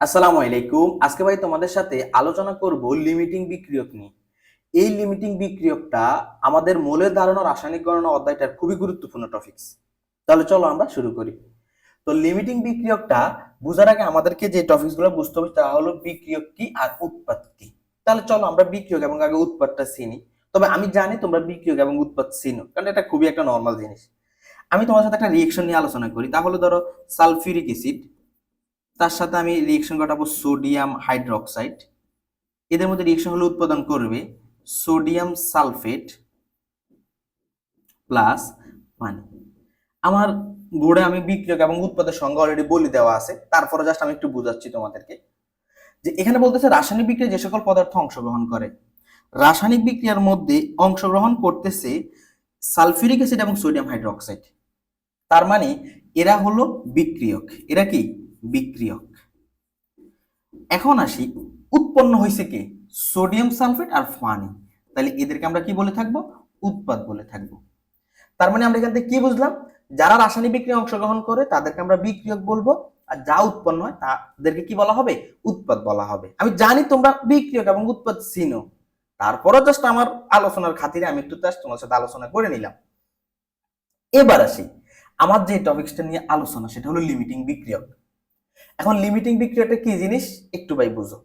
আসসালামু আলাইকুম। আজকে ভাই তোমাদের সাথে আলোচনা করব লিমিটিং বিক্রিয়ক নিয়ে। এই লিমিটিং বিক্রিয়কটা আমাদের মৌলের ধারণা রাসায়নিক গণনা অধ্যায়টার খুবই গুরুত্বপূর্ণ টপিকস। তাহলে চলো আমরা শুরু করি। তো লিমিটিং বিক্রিয়কটা বোঝার আগে আমাদেরকে যে টপিকসগুলো বুঝতে হবে তা হলো বিক্রিয়ক কি আর উৎপাদ কি। তাহলে চলো আমরা বিক্রিয়ক এবং আগে উৎপাদটা চিনি। তবে আমি জানি তোমরা বিক্রিয়ক এবং উৎপাদ চিনো, কারণ এটা খুবই একটা নর্মাল জিনিস। আমি তোমার সাথে একটা রিয়েকশন নিয়ে আলোচনা করি। তাহলে ধরো সালফিউরিক অ্যাসিড, তার সাথে আমি রিয়েকশন ঘটাবো সোডিয়াম হাইড্রোক্সাইড। এদের মধ্যে রিয়েকশন হলো উৎপাদন করবে সোডিয়াম সালফেট প্লাস পানি। আমার বোর্ডে আমি বিক্রিয়ক এবং উৎপাদের সংজ্ঞা অলরেডি বলে দেওয়া আছে, তারপরে জাস্ট আমি একটু বুঝাচ্ছি তোমাদেরকে। যে এখানে বলতেছে রাসায়নিক বিক্রিয়ায় যে সকল পদার্থ অংশগ্রহণ করে, রাসায়নিক বিক্রিয়ার মধ্যে অংশগ্রহণ করতেছে সালফিউরিক অ্যাসিড এবং সোডিয়াম হাইড্রোক্সাইড। তার মানে এরা হলো বিক্রিয়ক। এরা কি? বিক্রিয়ক। এখন আসি, উৎপন্ন হয়েছে কে? সোডিয়াম সালফেট আর পানি। তাহলে এদেরকে আমরা কি বলে থাকবো? উৎপাদ বলে থাকবো। তার মানে আমরা এখান থেকে কি বুঝলাম? যারা রাসায়নিক বিক্রিয়ায় অংশগ্রহণ করে তাদেরকে আমরা বিক্রিয়ক বলবো, আর যা উৎপন্ন হয় তাদেরকে কি বলা হবে? উৎপাদ বলা হবে। আমি জানি তোমরা বিক্রিয়ক এবং উৎপাদ চিনো, তারপরও জাস্ট আমার আলোচনার খাতিরে আমি একটু জাস্ট তোমার সাথে আলোচনা করে নিলাম। এবার আসি, আমার যে টপিকসটা নিয়ে আলোচনা সেটা হলো লিমিটিং বিক্রিয়ক। এখন লিমিটিং বিক্রিয়াটা কি জিনিস একটু ভাই বুঝো।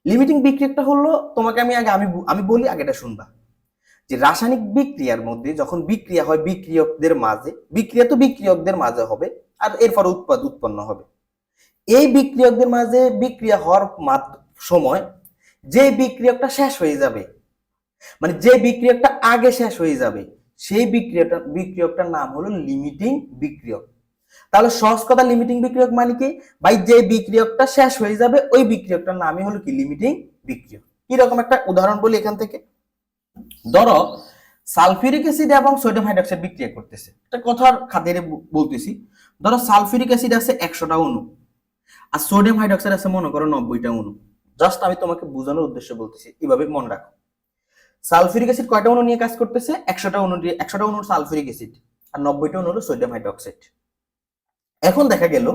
লিমিটিং বিক্রিয়াটা হলো, তোমাকে আমি বলি, আগে এটা শুনবা। যে রাসায়নিক বিক্রিয়ার মধ্যে যখন বিক্রিয়া হয় বিক্রিয়কদের মাঝে, বিক্রিয়া তো বিক্রিয়কদের মাঝে হবে, আর এরপর উৎপাদ উৎপন্ন হবে। এই বিক্রিয়কদের মাঝে বিক্রিয়া হওয়ার সময় যে বিক্রিয়কটা শেষ হয়ে যাবে, মানে যে বিক্রিয়কটা আগে শেষ হয়ে যাবে, সেই বিক্রিয়কটার নাম হলো লিমিটিং বিক্রিয়ক। তাহলে সহজ কথা, লিমিটিং বিক্রিয়ক মানে কি ভাই? যে বিক্রিয়কটা শেষ হয়ে যাবে ওই বিক্রিয়কটার নামই হলো কি? লিমিটিং বিক্রিয়ক। কিরকম একটা উদাহরণ বলি এখান থেকে। ধরো সালফিউরিক অ্যাসিড এবং সোডিয়াম হাইড্রোক্সাইড বিক্রিয়া করতেছে, একটা কথার খাতিরে বলতেছি। ধরো সালফিউরিক অ্যাসিড আছে 100টা অণু, আর সোডিয়াম হাইড্রোক্সাইড আছে মনে করো 90টা অণু। জাস্ট আমি তোমাকে বোঝানোর উদ্দেশ্যে বলতেছি, এভাবে মনে রাখো। সালফিউরিক অ্যাসিড কয়টা অণু নিয়ে কাজ করতেছে? 100টা অণু দিয়ে, 100টা অণুর সালফিউরিক অ্যাসিড, আর 90টা অণু হলো সোডিয়াম হাইড্রোক্সাইড। এখন দেখা গেল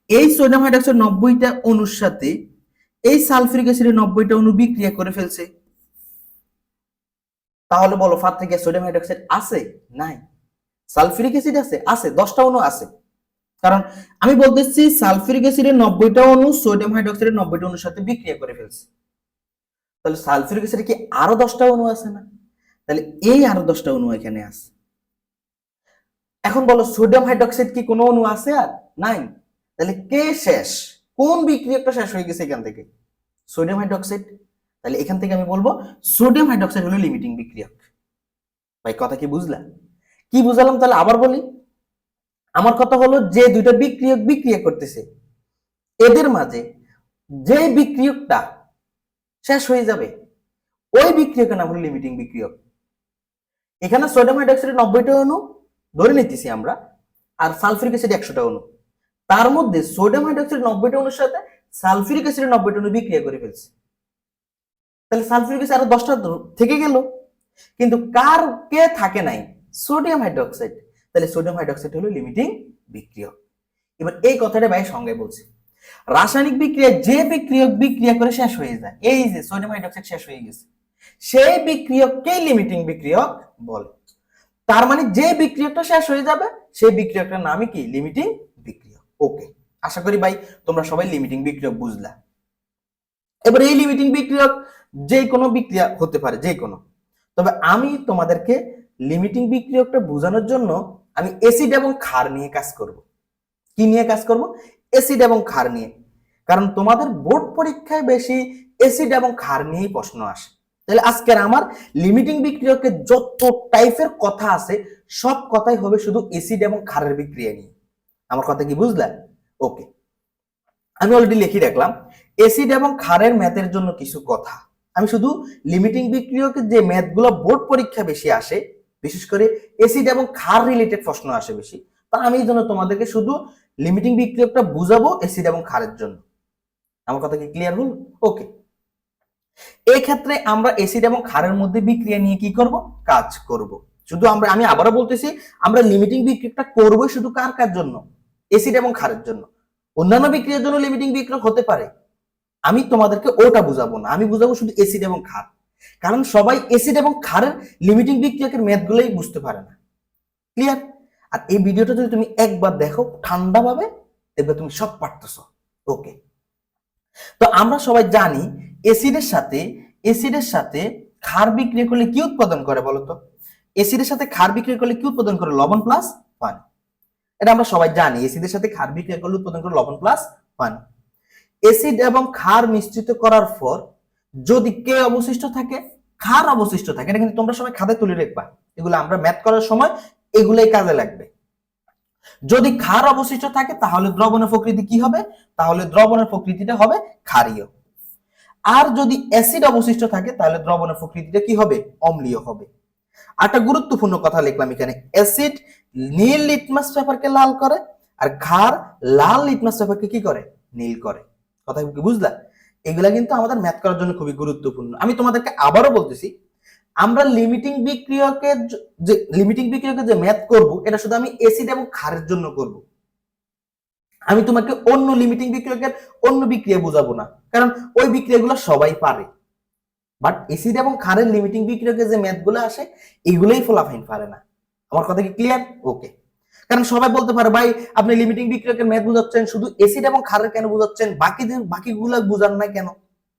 এই সোডিয়াম হাইড্রোক্সাইড 90টা অণুর সাথে এই সালফিউরিক অ্যাসিডের 90টা অণু বিক্রিয়া করে ফেলছে। তাহলে বলো পাত্রে কি সোডিয়াম হাইড্রোক্সাইড আছে? নাই। সালফিউরিক অ্যাসিড আছে? আছে, 10টা অণু আছে। কারণ আমি বলতেছি সালফিউরিক অ্যাসিডের 90টা অণু সোডিয়াম হাইড্রোক্সাইডের 90টা অণুর সাথে বিক্রিয়া করে ফেলছে। তাহলে সালফিউরিক অ্যাসিডে কি আরো 10টা অণু আছে না? তাহলে এই আরো 10টা অণু এখানে আছে। এখন বলো সোডিয়াম হাইড্রোক্সাইড কি কোনো অণু আছে? আর নাই। তাহলে কে শেষ? কোন বিক্রিয়াটা শেষ হয়ে গেছে এখান থেকে? Sodium hydroxide. তাহলে এখান থেকে আমি বলবো সোডিয়াম হাইড্রোক্সাইড হলো লিমিটিং বিক্রিয়ক। ভাই কথা কি বুঝলা? কি বুঝালাম? তাহলে আবার বলি। আমার কথা হলো, যে দুইটা বিক্রিয়ক বিক্রিয়া করতেছে এদের মাঝে যে বিক্রিয়কটা শেষ হয়ে যাবে ওই বিক্রিয়কের নাম হলো লিমিটিং বিক্রিয়ক। এখানে সোডিয়াম হাইড্রোক্সাইডের 90টা অণু ধরে নিতেছি আমরা, আর সালফিউরিক অ্যাসিড 100টা অণু। তার মধ্যে সোডিয়াম হাইড্রোক্সাইড 90টা অণুর সাথে সালফিউরিক অ্যাসিডের 90টা অণু বিক্রিয়া করে ফেলছে। তাহলে সালফিউরিক অ্যাসিড আরো 10টা থেকে গেল, কিন্তু কার কে থাকে নাই? Sodium hydroxide. তাহলে সোডিয়াম হাইড্রোক্সাইড হলো লিমিটিং বিক্রিয়ক। এবার এই কথাটা ভাই সংজ্ঞায় বলছি। রাসায়নিক বিক্রিয়া যে বিক্রিয়ক বিক্রিয়া করে শেষ হয়ে যায়, এই যে সোডিয়াম হাইড্রোক্সাইড শেষ হয়ে গেছে, সেই বিক্রিয়ককে লিমিটিং বিক্রিয়ক বলে। তার মানে যে বিক্রিয়কটা শেষ হয়ে যাবে সেই বিক্রিয়কটার নামই কি? লিমিটিং বিক্রিয়ক। ওকে, আশা করি ভাই তোমরা সবাই লিমিটিং বিক্রিয়ক বুঝলা। এবার এই লিমিটিং বিক্রিয়ক যে কোনো বিক্রিয়া হতে পারে, যে কোনো। তবে আমি তোমাদেরকে লিমিটিং বিক্রিয়কটা বোঝানোর জন্য আমি অ্যাসিড এবং ক্ষার নিয়ে কাজ করব। কি নিয়ে কাজ করব? অ্যাসিড এবং ক্ষার নিয়ে। কারণ তোমাদের বোর্ড পরীক্ষায় বেশি অ্যাসিড এবং ক্ষার নিয়েই প্রশ্ন আসে। তাহলে আজকের আমার লিমিটিং বিক্রিয়কে যত টাইপের কথা আছে সব কথাই হবে শুধু অ্যাসিড এবং ক্ষারের বিক্রিয়া নিয়ে। আমার কথা কি বুঝলা? ওকে, আমি অলরেডি লিখে রাখলাম অ্যাসিড এবং ক্ষারের ম্যাথের জন্য কিছু কথা। আমি শুধু লিমিটিং বিক্রিয়কের যে ম্যাথগুলো বোর্ড পরীক্ষা বেশি আসে, বিশেষ করে অ্যাসিড এবং ক্ষার রিলেটেড প্রশ্ন আসে বেশি, তা আমি এই জন্য তোমাদেরকে শুধু লিমিটিং বিক্রিয়কটা বুঝাবো অ্যাসিড এবং ক্ষারের জন্য। আমার কথা কি ক্লিয়ার হলো? ওকে, এই ক্ষেত্রে আমরা অ্যাসিড এবং ক্ষারের মধ্যে বিক্রিয়া নিয়ে কি করব? কাজ করব। শুধু আমি আবারও বলতেছি, আমরা লিমিটিং বিক্রিয়াটা করবো শুধু কার কার জন্য? অ্যাসিড এবং ক্ষারের জন্য। অন্যান্য বিক্রিয়ার জন্য লিমিটিং বিক্রিয়ক হতে পারে, আমি তোমাদেরকে ওটা বুঝাবো না, আমি বুঝাবো শুধু অ্যাসিড এবং ক্ষার। কারণ সবাই অ্যাসিড এবং ক্ষারের লিমিটিং বিক্রিয়কের ম্যাথগুলোই বুঝতে পারে না। ক্লিয়ার? আর এই ভিডিওটা যদি তুমি একবার দেখো ঠান্ডা ভাবে, দেখবে তুমি সব পারতেছো। ওকে, তো আমরা সবাই জানি অ্যাসিডের সাথে ক্ষার বিক্রিয়া করলে কি উৎপাদন করে বলতো? অ্যাসিডের সাথে ক্ষার বিক্রিয়া করলে কি উৎপাদন করে? লবণ প্লাস পানি। এটা আমরা সবাই জানি, অ্যাসিডের সাথে ক্ষার বিক্রিয়া করলে উৎপাদন করে লবণ প্লাস পানি। অ্যাসিড এবং ক্ষার মিশ্রিত করার পর যদি কে অবশিষ্ট থাকে? ক্ষার অবশিষ্ট থাকে। এটা কিন্তু তোমরা সবাই খাতায় তুলে রাখবা, এগুলো আমরা ম্যাথ করার সময় এগুলাই কাজে লাগবে। যদি ক্ষার অবশিষ্ট থাকে তাহলে দ্রবণের প্রকৃতি কি হবে? তাহলে দ্রবণের প্রকৃতিটা হবে ক্ষারীয়। আর যদি অ্যাসিড অবশিষ্ট থাকে তাহলে দ্রবণের প্রকৃতিটা কি হবে? অম্লীয় হবে। একটা গুরুত্বপূর্ণ কথা লিখলাম এখানে, অ্যাসিড নীল লিটমাস পেপারকে লাল করে, আর ক্ষার লাল লিটমাস পেপারকে কি করে? নীল করে। কথা কি বুঝলা? এগুলা কিন্তু আমাদের ম্যাথ করার জন্য খুবই গুরুত্বপূর্ণ। আমি তোমাদেরকে আবারও বলতেছি, আমরা লিমিটিং বিক্রিয়কের যে ম্যাথ করব, এটা শুধু আমি অ্যাসিড এবং ক্ষারের জন্য করব। আমি তোমাকে অন্য লিমিটিং বিক্রিয়কের অন্য বিক্রিয়া বোঝাবো না, কারণ ওই বিক্রিয়াগুলো সবাই পারে। বাট অ্যাসিড এবং ক্ষারের লিমিটিং বিক্রিয়কের যে ম্যাথগুলো আসে, এগুলোই ফলাফাইন পারে না। আমার কথা কি ক্লিয়ার? ওকে। কারণ সবাই বলতে পারে, ভাই আপনি লিমিটিং বিক্রিয়কের ম্যাথ বুঝাচ্ছেন, শুধু অ্যাসিড এবং ক্ষারের কেন বুঝাচ্ছেন, বাকিগুলো বুঝান না কেন?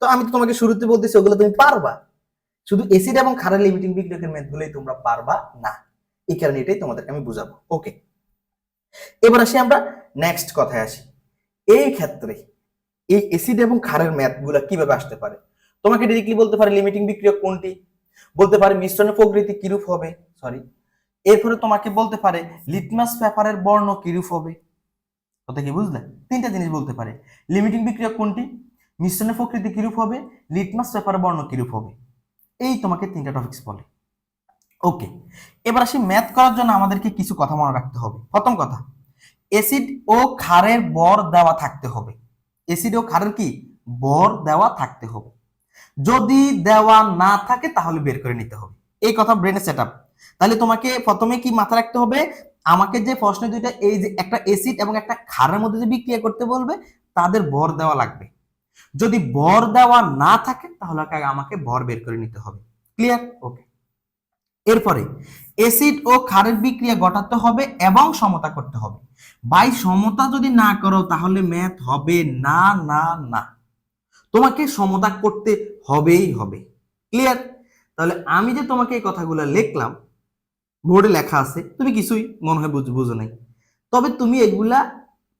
তো আমি তো তোমাকে শুরুতে বলতেছি ওগুলো তুমি পারবা, শুধু অ্যাসিড এবং ক্ষারের লিমিটিং বিক্রিয়কের ম্যাথগুলোই তোমরা পারবা না। এই কারণে এটাই তোমাদেরকে আমি বুঝাবো। ওকে, এবার আসি আমরা নেক্সট কথায় আসি। এই ক্ষেত্রে এই অ্যাসিড এবং ক্ষারের ম্যাথগুলো কিভাবে আসতে পারে? তোমাকে ডিরেক্টলি বলতে পারে লিমিটিং বিক্রিয়ক কোনটি, বলতে পারে মিশ্রণের প্রকৃতি কিরূপ হবে, এরপরে তোমাকে বলতে পারে লিটমাস পেপারের বর্ণ কিরূপ হবে। কথা কি বুঝলে? তিনটা জিনিস বলতে পারে, লিমিটিং বিক্রিয়ক কোনটি, মিশ্রণের প্রকৃতি কিরূপ হবে, লিটমাস পেপারের বর্ণ কিরূপ হবে। এই তোমাকে তিনটা টপিকস বলে। ওকে, এবার আসি ম্যাথ করার জন্য আমাদেরকে কিছু কথা মনে রাখতে হবে। প্রথম কথা, অ্যাসিড ও ক্ষারের ভর দেওয়া থাকতে হবে। অ্যাসিড ও ক্ষারের কি? ভর দেওয়া থাকতে হবে। যদি দেওয়া না থাকে তাহলে বের করে নিতে হবে। এই কথা ব্রেনে সেট আপ। তাহলে তোমাকে প্রথমে কি মাথা রাখতে হবে? আমাকে যে প্রশ্ন দুইটা, এই যে একটা অ্যাসিড এবং একটা ক্ষারের মধ্যে যে বিক্রিয়া করতে বলবে, তাদের ভর দেওয়া লাগবে। যদি ভর দেওয়া না থাকে তাহলে আমাকে ভর বের করে নিতে হবে। ক্লিয়ার? ওকে। এরপরে অ্যাসিড ও ক্ষারের বিক্রিয়া ঘটাতে হবে এবং সমতা করতে হবে। ভাই সমতা যদি না করো তাহলে ম্যাথ হবে না না না, তোমাকে সমতা করতে হবেই হবে। ক্লিয়ার? তাহলে আমি যে তোমাকে এই কথাগুলো লিখলাম, বোর্ডে লেখা আছে, তুমি কিছুই মনে হয় বুঝো নাই, তবে তুমি এগুলা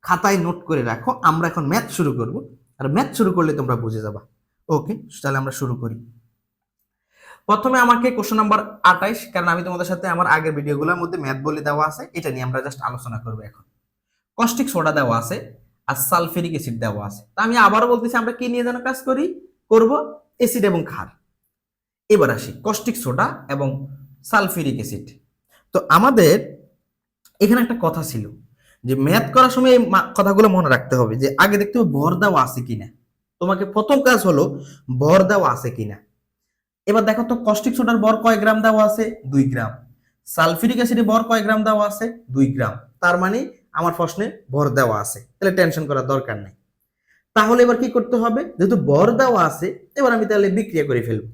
খাতায় নোট করে রাখো। আমরা এখন ম্যাথ শুরু করব, আর ম্যাথ শুরু করলে তোমরা বুঝে যাবা। ওকে, তাহলে আমরা শুরু করি। প্রথমে আমাকে কোশ্চেন নাম্বার 28, কারণ আমি তোমাদের সাথে আমার আগের ভিডিওগুলোর মধ্যে ম্যাথ বলে দেওয়া আছে, এটা নিয়ে আমরা জাস্ট আলোচনা করব এখন। কস্টিক সোডা দেওয়া আছে আর সালফিউরিক অ্যাসিড দেওয়া আছে। তা আমি আবারও বলতেছি, আমরা কি নিয়ে যেন কাজ করব? অ্যাসিড এবং ক্ষার। এবার আসি কস্টিক সোডা এবং সালফিউরিক অ্যাসিড। তো আমাদের এখানে একটা কথা ছিল যে ম্যাথ করার সময় এই কথাগুলো মনে রাখতে হবে, যে আগে দেখতে হবে ভর দেওয়া আছে কিনা। তোমাকে প্রথম কাজ হলো ভর দেওয়া আছে কিনা। এবার দেখো তো, কস্টিক সোডার ভর কয় গ্রাম দেওয়া আছে? 2 গ্রাম। সালফিউরিক অ্যাসিডের ভর কয় গ্রাম দেওয়া আছে? 2 গ্রাম। তার মানে আমার প্রশ্নে ভর দেওয়া আছে, তাহলে টেনশন করার দরকার নেই। তাহলে এবার কি করতে হবে? যেহেতু ভর দেওয়া আছে, এবার আমি তাহলে বিক্রিয়া করে ফেলব।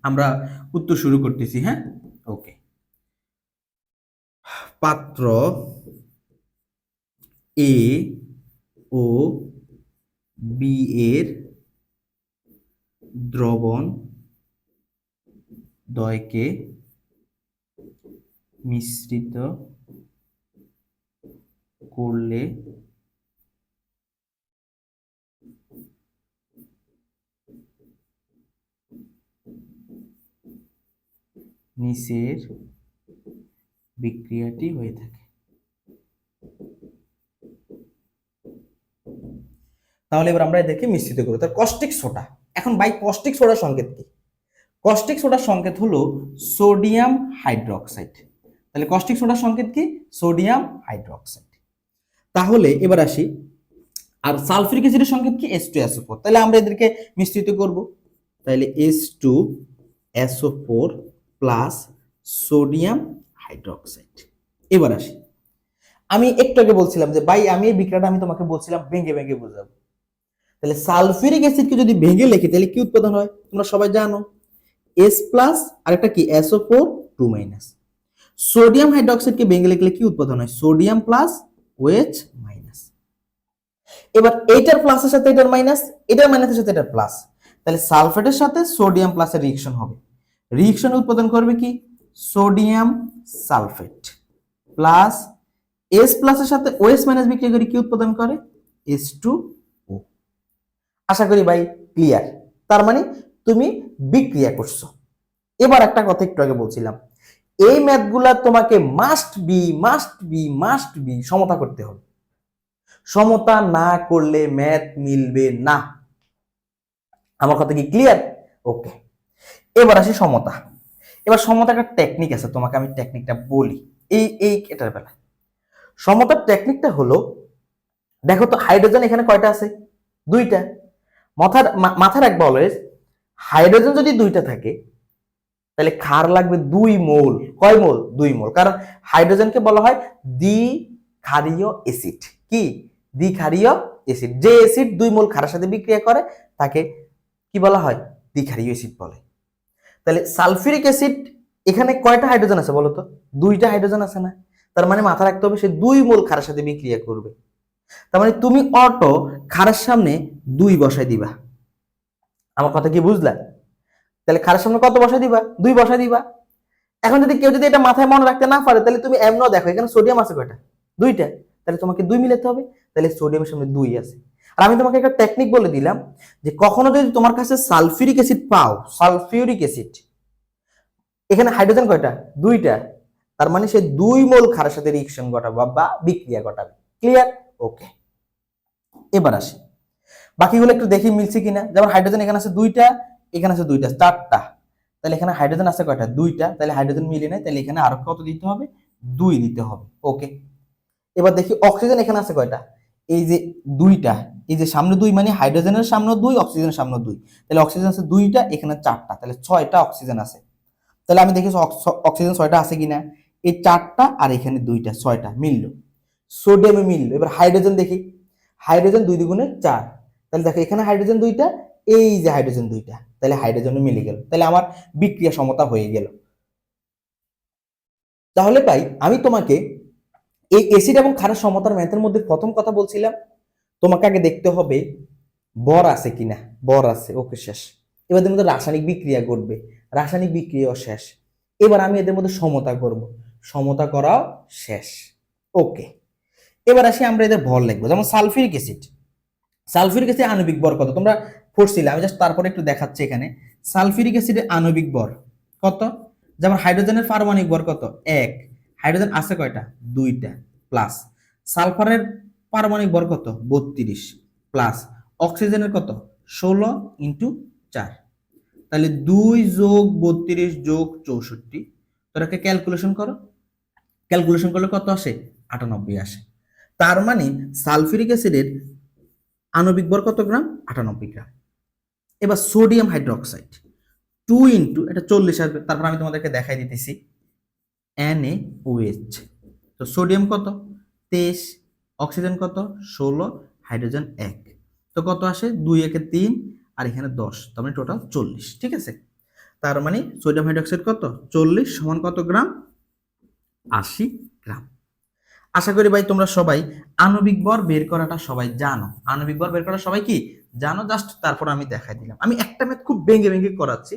আমরা উত্তর শুরু করতেছি। হ্যাঁ, ওকে। পাত্র এ ও বি এর দ্রবণ দ্বয়কে মিশ্রিত করলে নিচের বিক্রিয়াটি হয়ে থাকে। তাহলে এবার আমরা এদেরকে মিশ্রিত করব। তার কস্টিক সোডা, এখন ভাই কস্টিক সোডার সংকেত কি? কস্টিক সোডার সংকেত হলো সোডিয়াম হাইড্রোক্সাইড। তাহলে কস্টিক সোডার সংকেত কি? Sodium hydroxide. তাহলে এবার আসি, আর সালফিউরিক অ্যাসিডের সংকেত কি? H2SO4। তাহলে আমরা এদেরকে মিশ্রিত করব। তাহলে H2SO4 প্লাস সোডিয়াম হাইড্রোক্সাইড। এবার আসি, আমি একটু আগে বলছিলাম যে ভাই আমি এই বিক্রিয়াটা আমি তোমাকে বলছিলাম ভেঙে ভেঙে বোঝাবো। তাহলে সালফিউরিক অ্যাসিডকে যদি ভেঙে লিখি তাহলে কি উৎপাদন হয় তোমরা সবাই জানো, এস প্লাস আর একটা কি SO4 2 মাইনাস। সোডিয়াম হাইড্রোক্সাইডকে ভেঙে লিখলে কি উৎপাদন হয়, সোডিয়াম প্লাস OH মাইনাস। এবার এইটার প্লাসের সাথে এটার মাইনাস, এটার মাইনাসের সাথে এটার প্লাস, তাহলে সালফেটের সাথে সোডিয়াম প্লাসের রিঅ্যাকশন হবে, রিঅ্যাকশন উৎপাদন করবে কি সোডিয়াম সালফেট প্লাস এস প্লাসের সাথে OH মাইনাস বিক্রিয়া করে কি উৎপাদন করে H2O। আশা করি ভাই ক্লিয়ার। তার মানে তুমি বিক্রিয়া করছো। এবার একটা কথা একটু আগে বলছিলাম, এই ম্যাথগুলা তোমাকে মাস্ট বি সমতা করতে হবে, সমতা না করলে ম্যাথ মিলবে না। আমার কথা কি ক্লিয়ার? ওকে, এবার আসি সমতা। এবার সমতা একটা টেকনিক আছে, তোমাকে আমি টেকনিকটা বলি। এটার বেলা সমতার টেকনিকটা হলো, দেখো তো হাইড্রোজেন এখানে কয়টা আছে, দুইটা। মাথায় রাখবো অলওয়েজ, হাইড্রোজেন যদি দুইটা থাকে তাহলে ক্ষার লাগবে 2 মোল। কয় মোল? 2 মোল। কারণ হাইড্রোজেনকে বলা হয় দ্বিক্ষারীয় অ্যাসিড। কি? দ্বিক্ষারীয় অ্যাসিড। যে অ্যাসিড 2 মোল ক্ষারের সাথে বিক্রিয়া করে তাকে কি বলা হয়? দ্বিক্ষারীয় অ্যাসিড বলে। তাহলে সালফিউরিক অ্যাসিড এখানে কয়টা হাইড্রোজেন আছে বলো তো? 2টা হাইড্রোজেন আছে না? তার মানে মাথা রাখতে হবে সে 2 মোল ক্ষারের সাথে বিক্রিয়া করবে। তার মানে তুমি অটো ক্ষারের সামনে 2 বসাই দিবা। আমার কথা কি বুঝলা? তাহলে ক্ষারের সামনে কত বসাই দিবা? 2 বসাই দিবা। এখন যদি কেউ যদি এটা মাথায় মনে রাখতে না পারে তাহলে তুমি এমনও দেখো এখানে সোডিয়াম আছে কয়টা? 2টা। তাহলে তোমাকে 2 মিলাতে হবে, তাহলে সোডিয়ামের সামনে 2 আছে। আর আমি তোমাকে একটা টেকনিক বলে দিলাম যে কখনো যদি তোমার কাছে সালফিউরিক অ্যাসিড পাও, সালফিউরিক অ্যাসিড এখানে হাইড্রোজেন কয়টা? 2টা। তার মানে সে 2 মোল ক্ষারের সাথে রিঅ্যাকশন ঘটাবে বা বিক্রিয়া ঘটাবে। ক্লিয়ার? ওকে, এবার আসি বাকিগুলো একটু দেখি মিলছে কিনা। যেমন হাইড্রোজেন এখানে আছে 2টা, এখানে আছে 2টা, 4টা। তাহলে এখানে হাইড্রোজেন আছে কয়টা? 2টা। তাহলে হাইড্রোজেন মিলে নাই, তাহলে এখানে আরো কত দিতে হবে? 2 দিতে হবে। ওকে, এবার দেখি অক্সিজেন এখানে আছে কয়টা? এই যে 2টা, এই যে সামনে 2 মানে হাইড্রোজেনের সামনে 2, অক্সিজেনের সামনে 2। তাহলে অক্সিজেন আছে 2টা, এখানে 4টা, তাহলে 6টা অক্সিজেন আছে। তাহলে আমি দেখি অক্সিজেন 6টা আছে কিনা। এই 4টা আর এখানে 2টা, 6টা মিললো। সোডিয়ামে মিললো। এবার হাইড্রোজেন দেখি, হাইড্রোজেন 2 দ্বিগুণে 4। তাহলে দেখো এখানে হাইড্রোজেন 2টা, এই যে হাইড্রোজেন 2টা, তাহলে হাইড্রোজেনও মিলে গেল। তাহলে আমার বিক্রিয়া সমতা হয়ে গেল। তাহলে ভাই আমি তোমাকে এই অ্যাসিড এবং ক্ষারের সমতার ম্যাথের মধ্যে প্রথম কথা বলছিলাম তোমাকে আগে দেখতে হবে বর আছে কিনা। বর আছে, ওকে শেষ। এবার এদের মধ্যে রাসায়নিক বিক্রিয়া ঘটবে, রাসায়নিক বিক্রিয়াও শেষ। এবার আমি এদের মধ্যে সমতা করব, সমতা করাও শেষ। ওকে, এবার আসি আমরা এদের ভর লিখবো। যেমন সালফিউরিক অ্যাসিড, সালফিউরিক অ্যাসিড আণবিক ভর কত তোমরা পড়ছিলে, আমি জাস্ট তারপরে একটু দেখাচ্ছি। এখানে সালফিউরিক অ্যাসিডের আণবিক ভর কত? যেমন হাইড্রোজেনের পারমাণবিক ভর কত? 1। হাইড্রোজেন আছে কয়টা? 2টা। প্লাস সালফারের পারমাণবিক ভর কত? 32। প্লাস অক্সিজেনের কত? 16 ইন্টু 4। তাহলে 2 যোগ 32 যোগ 64। তোরাকে ক্যালকুলেশন করো, ক্যালকুলেশন করলে কত আসে? 98 আসে। তার মানে সালফিউরিক অ্যাসিডের আণবিক ভর কত গ্রাম? 98 গ্রাম। এবার সোডিয়াম হাইড্রোক্সাইড 2 ইন্টু এটা 40 আসবে। তারপর আমি তোমাদেরকে দেখাই দিতেছি NaOH। তো সোডিয়াম কত? 23, অক্সিজেন কত? 16, হাইড্রোজেন 1। তো কত আসে? 2 একে 3 আর এখানে 10, তার মানে টোটাল 40। ঠিক আছে, তার মানে সোডিয়াম হাইড্রোক্সাইড কত? 40 সমান কত গ্রাম? 80 গ্রাম। আশা করি ভাই তোমরা সবাই আণবিক ভর বের করাটা সবাই জানো। আণবিক ভর বের করা সবাই কি জানো? জাস্ট তারপর আমি দেখাই দিলাম। আমি একটা ম্যাথ খুব ভেঙে ভেঙে করাচ্ছি,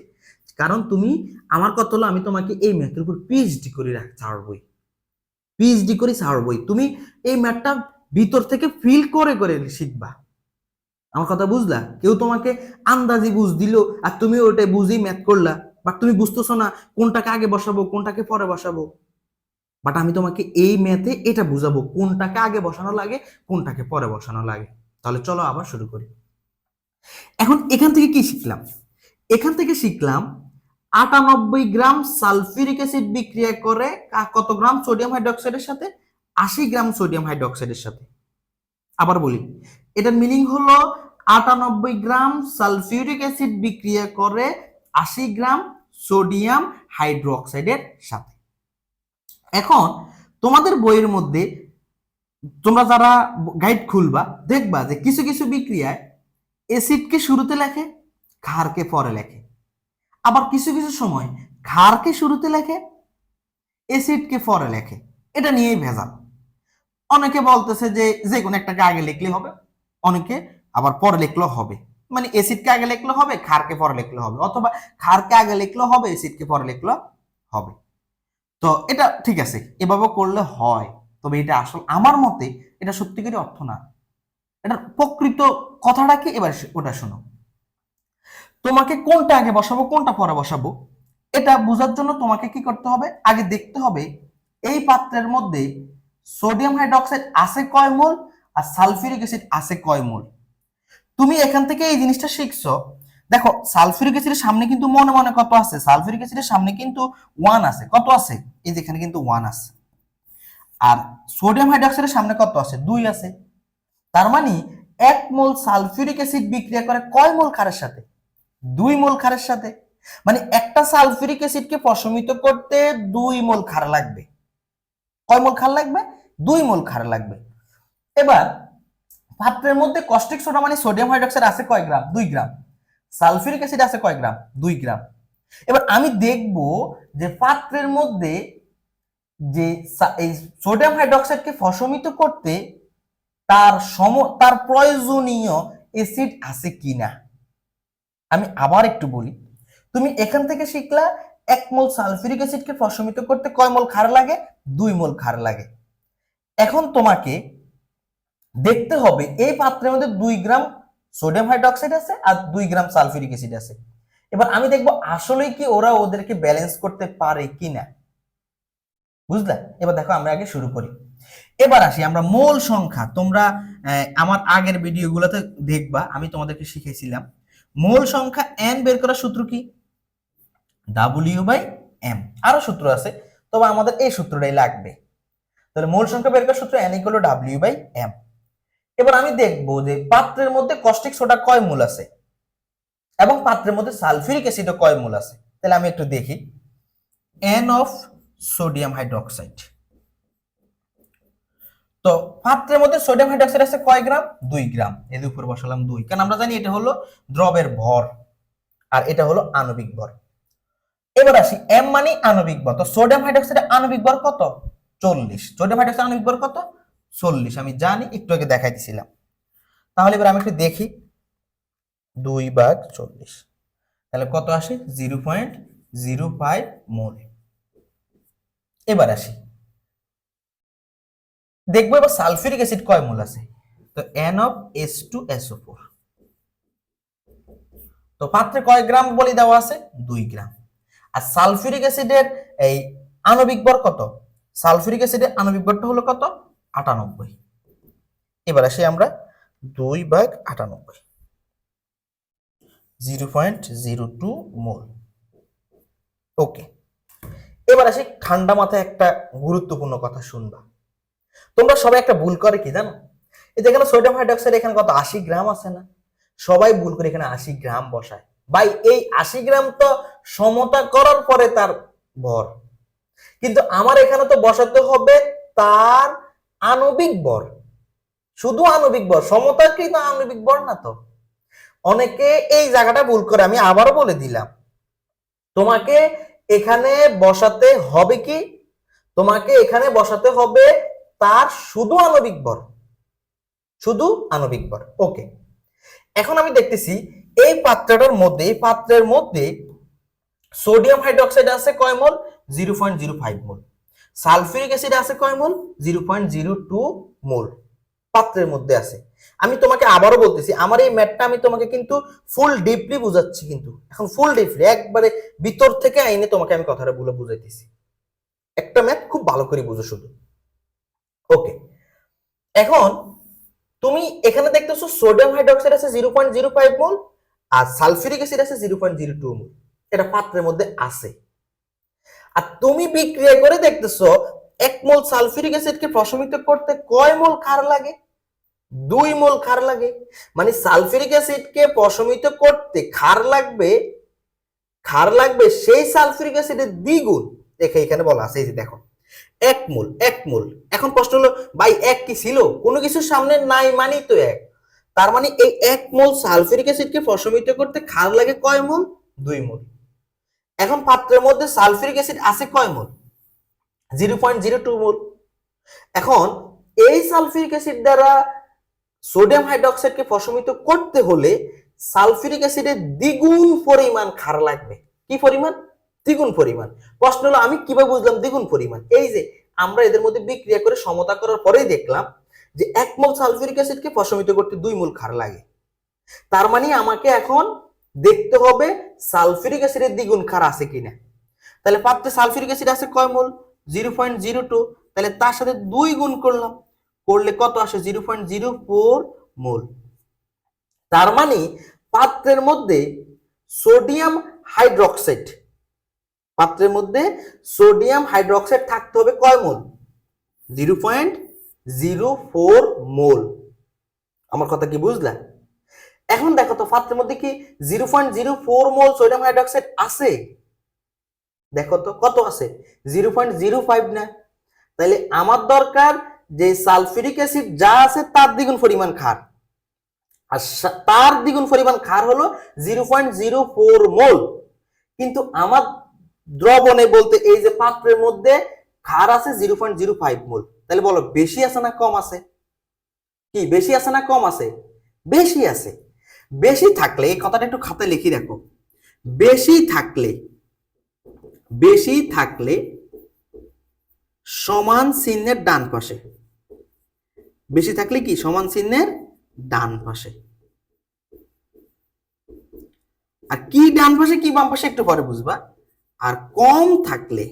কারণ তুমি আমার কথা হলো আমি তোমাকে এই ম্যাথের উপর পিএইচডি করে ছাড়বই, পিএইচডি করে ছাড়বই। তুমি এই ম্যাথটা ভিতর থেকে ফিল করে করে শিখবা। আমার কথা বুঝলা? কেউ তোমাকে আন্দাজি বুঝ দিল আর তুমি ওইটা বুঝেই ম্যাথ করলা, বাট তুমি বুঝতেছো না কোনটাকে আগে বসাবো কোনটাকে পরে বসাবো। বাট আমি তোমাকে এই ম্যাথে এটা বুঝাবো কোনটাকে আগে বসানো লাগে কোনটাকে পরে বসানো লাগে। তাহলে চলো আবার শুরু করি। এখন এখান থেকে কি শিখলাম? এখান থেকে শিখলাম 98 গ্রাম সালফিউরিক অ্যাসিড বিক্রিয়া করে কত গ্রাম সোডিয়াম হাইড্রোক্সাইডের সাথে? 80 গ্রাম সোডিয়াম হাইড্রোক্সাইডের সাথে। আবার বলি, এটার মিনিং হলো 98 গ্রাম সালফিউরিক অ্যাসিড বিক্রিয়া করে 80 গ্রাম সোডিয়াম হাইড্রোক্সাইডের সাথে। এখন তোমাদের বইয়ের মধ্যে তোমরা যারা গাইড খুলবা দেখবা যে কিছু কিছু বিক্রিয়ায় অ্যাসিডকে শুরুতে লেখে, ক্ষারকে পরে লেখে। আবার কিছু কিছু সময় ক্ষারকে শুরুতে লেখে, অ্যাসিডকে পরে লেখে। এটা নিয়েই ভেজাল। অনেকে বলতেছে যে যে কোনো একটাকে আগে লিখলে হবে, অনেকে আবার পরে লিখলেও হবে। মানে অ্যাসিডকে আগে লিখলে হবে, ক্ষারকে পরে লিখলে হবে, অথবা ক্ষারকে আগে লিখলেও হবে, অ্যাসিডকে পরে লিখলেও হবে। তো এটা ঠিক আছে, এভাবে করলে হয়, তবে এটা আসল আমার মতে এটা সত্যিকারই অর্থ না। এটার প্রকৃত কথাটা কি এবার ওটা শোনো। তোমাকে কোনটা আগে বসাবো কোনটা পরে বসাবো এটা বোঝার জন্য তোমাকে কি করতে হবে, আগে দেখতে হবে এই পাত্রের মধ্যে সোডিয়াম হাইড্রোক্সাইড আছে কয় মোল আর সালফিউরিক অ্যাসিড আছে কয় মোল। তুমি এখান থেকে এই জিনিসটা শিখছো। দেখো সালফিউরিক অ্যাসিডের সামনে কিন্তু মনে মনে কত আছে, সালফিউরিক অ্যাসিডের সামনে কিন্তু 1 আছে। কত আছে? এই যে এখানে কিন্তু 1 আছে। আর সোডিয়াম হাইড্রোক্সাইডের সামনে কত আছে? 2 আছে। তার মানে 1 মোল সালফিউরিক অ্যাসিড বিক্রিয়া করে কয় মোল ক্ষারের সাথে? 2 মোল ক্ষারের সাথে। মানে একটা সালফিউরিক অ্যাসিডকে প্রশমিত করতে 2 মোল ক্ষার লাগবে। কয় মোল ক্ষার লাগবে? 2 মোল ক্ষার লাগবে। এবার পাত্রের মধ্যে কস্টিক সোডা মানে সোডিয়াম হাইড্রোক্সাইড আছে কয় গ্রাম? 2 গ্রাম। সালফিউরিক অ্যাসিড আছে কয় গ্রাম? 2 গ্রাম। এবার আমি দেখব যে পাত্রের মধ্যে যে এই সোডিয়াম হাইড্রোক্সাইডকে প্রশমিত করতে তার প্রয়োজনীয় অ্যাসিড আছে কিনা। আমি আবার একটু বলি, তুমি এখান থেকে শিখলা 1 মোল সালফিউরিক অ্যাসিডকে প্রশমিত করতে কয় মোল ক্ষার লাগে? 2 মোল ক্ষার লাগে। এখন তোমাকে দেখতে হবে এই পাত্রের মধ্যে 2 গ্রাম সোডিয়াম হাইড্রোক্সাইড আছে আর 2 গ্রাম সালফিউরিক অ্যাসিড আছে। এবার আমি দেখব আসলেই কি ওরা ওদেরকে ব্যালেন্স করতে পারে কিনা। বুঝলা? এবার দেখো আমরা আগে শুরু করি। এবার আসি আমরা মোল সংখ্যা। তোমরা আমার আগের ভিডিওগুলোতে দেখবা আমি তোমাদেরকে শিখিয়েছিলাম মোল সংখ্যা n বের করার সূত্র কি? W/m। আরো সূত্র আছে, তবে আমাদের এই সূত্রটাই লাগবে। তাহলে মোল সংখ্যা বের করার সূত্র n = W/m। এবার আমি দেখব যে পাত্রের মধ্যে কস্টিক সোডা কয় মোল আছে এবং পাত্রের মধ্যে সালফিউরিক অ্যাসিডও কয় মোল আছে। তাহলে আমি একটু দেখি। n অফ সোডিয়াম হাইড্রোক্সাইড, তো পাত্রের মধ্যে সোডিয়াম হাইড্রোক্সাইড আছে কয় গ্রাম? 2 গ্রাম। এর উপর বসালাম 2, কারণ আমরা জানি এটা হলো দ্রবের ভর আর এটা হলো আণবিক ভর। এবার আসি m মানে আণবিক ভর। তো সোডিয়াম হাইড্রোক্সাইডের আণবিক ভর কত? 40। সোডিয়াম হাইড্রোক্সাইড আণবিক ভর কত? 40। আমি জানি, একটু আগে দেখাই দিছিলাম। তাহলে এবার আমি একটু দেখি 2/40, তাহলে কত আসে? 0.05 মোল। এবার আসি দেখবো এবার সালফিউরিক অ্যাসিড কয় মোল আছে। তো NaOH2SO4। তো পাত্রে কয় গ্রাম বলে দেওয়া আছে? 2 গ্রাম। আর সালফিউরিক অ্যাসিডের এই আণবিক ভর কত? সালফিউরিক অ্যাসিডের আণবিক ভরটা হলো কত? 98। এবার আসি আমরা 2/98, 0.02 মোল। ওকে, এবার আসি ঠান্ডা মাথায় একটা গুরুত্বপূর্ণ কথা শুনবা। তোমরা সবাই একটা ভুল করে কি জানো? এই যেখানে সোডিয়াম হাইড্রোক্সাইড এখানে কত 80 গ্রাম আছে না, সবাই ভুল করে এখানে 80 গ্রাম বসায়। ভাই এই 80 গ্রাম তো সমতা করার পরে তার ভর, কিন্তু আমার এখানে তো বসাতে হবে তার আণবিক ভর, শুধু আণবিক ভর, সমতাকৃত আণবিক ভর না। তো অনেকে এই জায়গাটা ভুল করে, আমি আবারও বলে দিলাম তোমাকে এখানে বসাতে হবে কি, তোমাকে এখানে বসাতে হবে তার শুধু আণবিক ভর, শুধু আণবিক ভর। ওকে, এখন আমি দেখতেছি এই পাত্রের মধ্যে সোডিয়াম হাইড্রোক্সাইড আছে কয় মোল? 0.05 মোল। সালফিউরিক অ্যাসিড আছে কয় মোল? 0.02 মোল পাত্রের মধ্যে আছে। আমি তোমাকে আবারও বলতেছি, আমার এই ম্যাথটা আমি তোমাকে কিন্তু ফুল ডিপলি বুঝাচ্ছি, কিন্তু এখন ফুল ডিপলি একবারে ভিতর থেকে আইনে তোমাকে আমি কথাটা বলে বুঝাইতেছি। একটা ম্যাথ খুব ভালো করে বুঝো শুধু। ওকে, এখন তুমি এখানে দেখতেছো সোডিয়াম হাইড্রোক্সাইড আছে 0.05 মোল আর সালফিউরিক অ্যাসিড আছে 0.02 মোল। এটা পাত্রের মধ্যে আছে। আর তুমি বিক্রিয়া করে দেখতেছো 1 মোল সালফিউরিক অ্যাসিডকে প্রশমিত করতে কয় মোল ক্ষার লাগে? 2 মোল ক্ষার লাগে। মানে সালফিউরিক অ্যাসিডকে প্রশমিত করতে ক্ষার লাগবে সেই সালফিউরিক অ্যাসিডের দ্বিগুণ। দেখো এখানে বলা আছে, এই যে দেখো এক মোল। এখন প্রশ্ন হলো ভাই এক কি ছিল? কোনো কিছুর সামনে নাই মানে তো এক। তার মানে এই 1 মোল সালফিউরিক অ্যাসিডকে প্রশমিত করতে ক্ষার লাগে কয় মোল? 2 মোল। এখন পাত্রের মধ্যে সালফিউরিক অ্যাসিড আছে কয় মোল? 0.02 মোল। এখন এই সালফিউরিক অ্যাসিড দ্বারা সোডিয়াম হাইড্রোক্সাইডকে প্রশমিত করতে হলে সালফিউরিক অ্যাসিডের দ্বিগুণ পরিমাণ ক্ষার লাগবে। কি পরিমাণ? দ্বিগুণ পরিমাণ। প্রশ্ন হলো আমি কিভাবে বুঝলাম দ্বিগুণ পরিমাণ? এই যে আমরা এদের মধ্যে বিক্রিয়া করে সমতা করার পরেই দেখলাম যে 1 মোল সালফিউরিক অ্যাসিডকে প্রশমিত করতে 2 মোল ক্ষার লাগে। তার মানে আমাকে এখন দেখতে হবে সালফিউরিক অ্যাসিডের দ্বিগুণ ক্ষার আছে কিনা। তাহলে পাত্রে সালফিউরিক অ্যাসিড আছে কয় মোল? 0.02। তাহলে তার সাথে 2 গুণ করলাম, করলে কত আসে? 0.04 মোল। তার মানে পাত্রের মধ্যে সোডিয়াম হাইড্রোক্সাইড থাকতে হবে কয় মোল? 0.04 মোল। আমার কথা কি বুঝলা? এখন দেখো তো পাত্রের মধ্যে কি 0.04 মোল সোডিয়াম হাইড্রোক্সাইড আছে? দেখো তো কত আছে? 0.05 না। তাহলে আমার দরকার যে সালফিউরিক অ্যাসিড যা আছে তার দ্বিগুণ পরিমাণ ক্ষার, আর তার দ্বিগুণ পরিমাণ ক্ষার হলো 0.04 মোল। কিন্তু আমার দ্রবণে বলতে এই যে পাত্রের মধ্যে ক্ষার আছে 0.05 মোল। তাহলে বলো বেশি আছে না কম আছে? কি বেশি আছে না কম আছে? বেশি আছে। বেশি থাকলে এই কথাটা একটু খাতায় লিখে রাখো। বেশি থাকলে সমান চিহ্নের ডান পাশে, বেশি থাকলে কি সমান চিহ্নের ডান পাশে, আর কি ডান পাশে কি বাম পাশে একটু পরে বুঝবা। আর কম থাকলে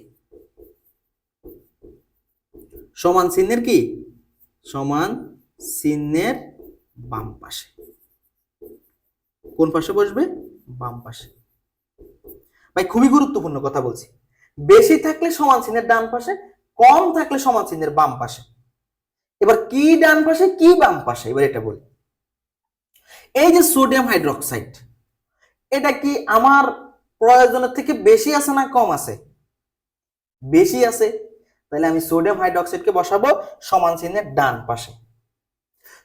সমান চিহ্নের কি সমান চিহ্নের বাম পাশে। কোন পাশে বসবে? বাম পাশে। ভাই খুবই গুরুত্বপূর্ণ কথা বলছি। বেশি থাকলে সমান চিহ্নের ডান পাশে, কম থাকলে সমান চিহ্নের বাম পাশে। এবার কি ডান পাশে কি বাম পাশে এবার এটা বলি। এই যে সোডিয়াম হাইড্রোক্সাইড, এটা কি আমার প্রয়োজনের থেকে বেশি আছে না কম আছে? বেশি আছে। তাহলে আমি সোডিয়াম হাইড্রোক্সাইডকে বসাবো সমান চিহ্নের ডান পাশে।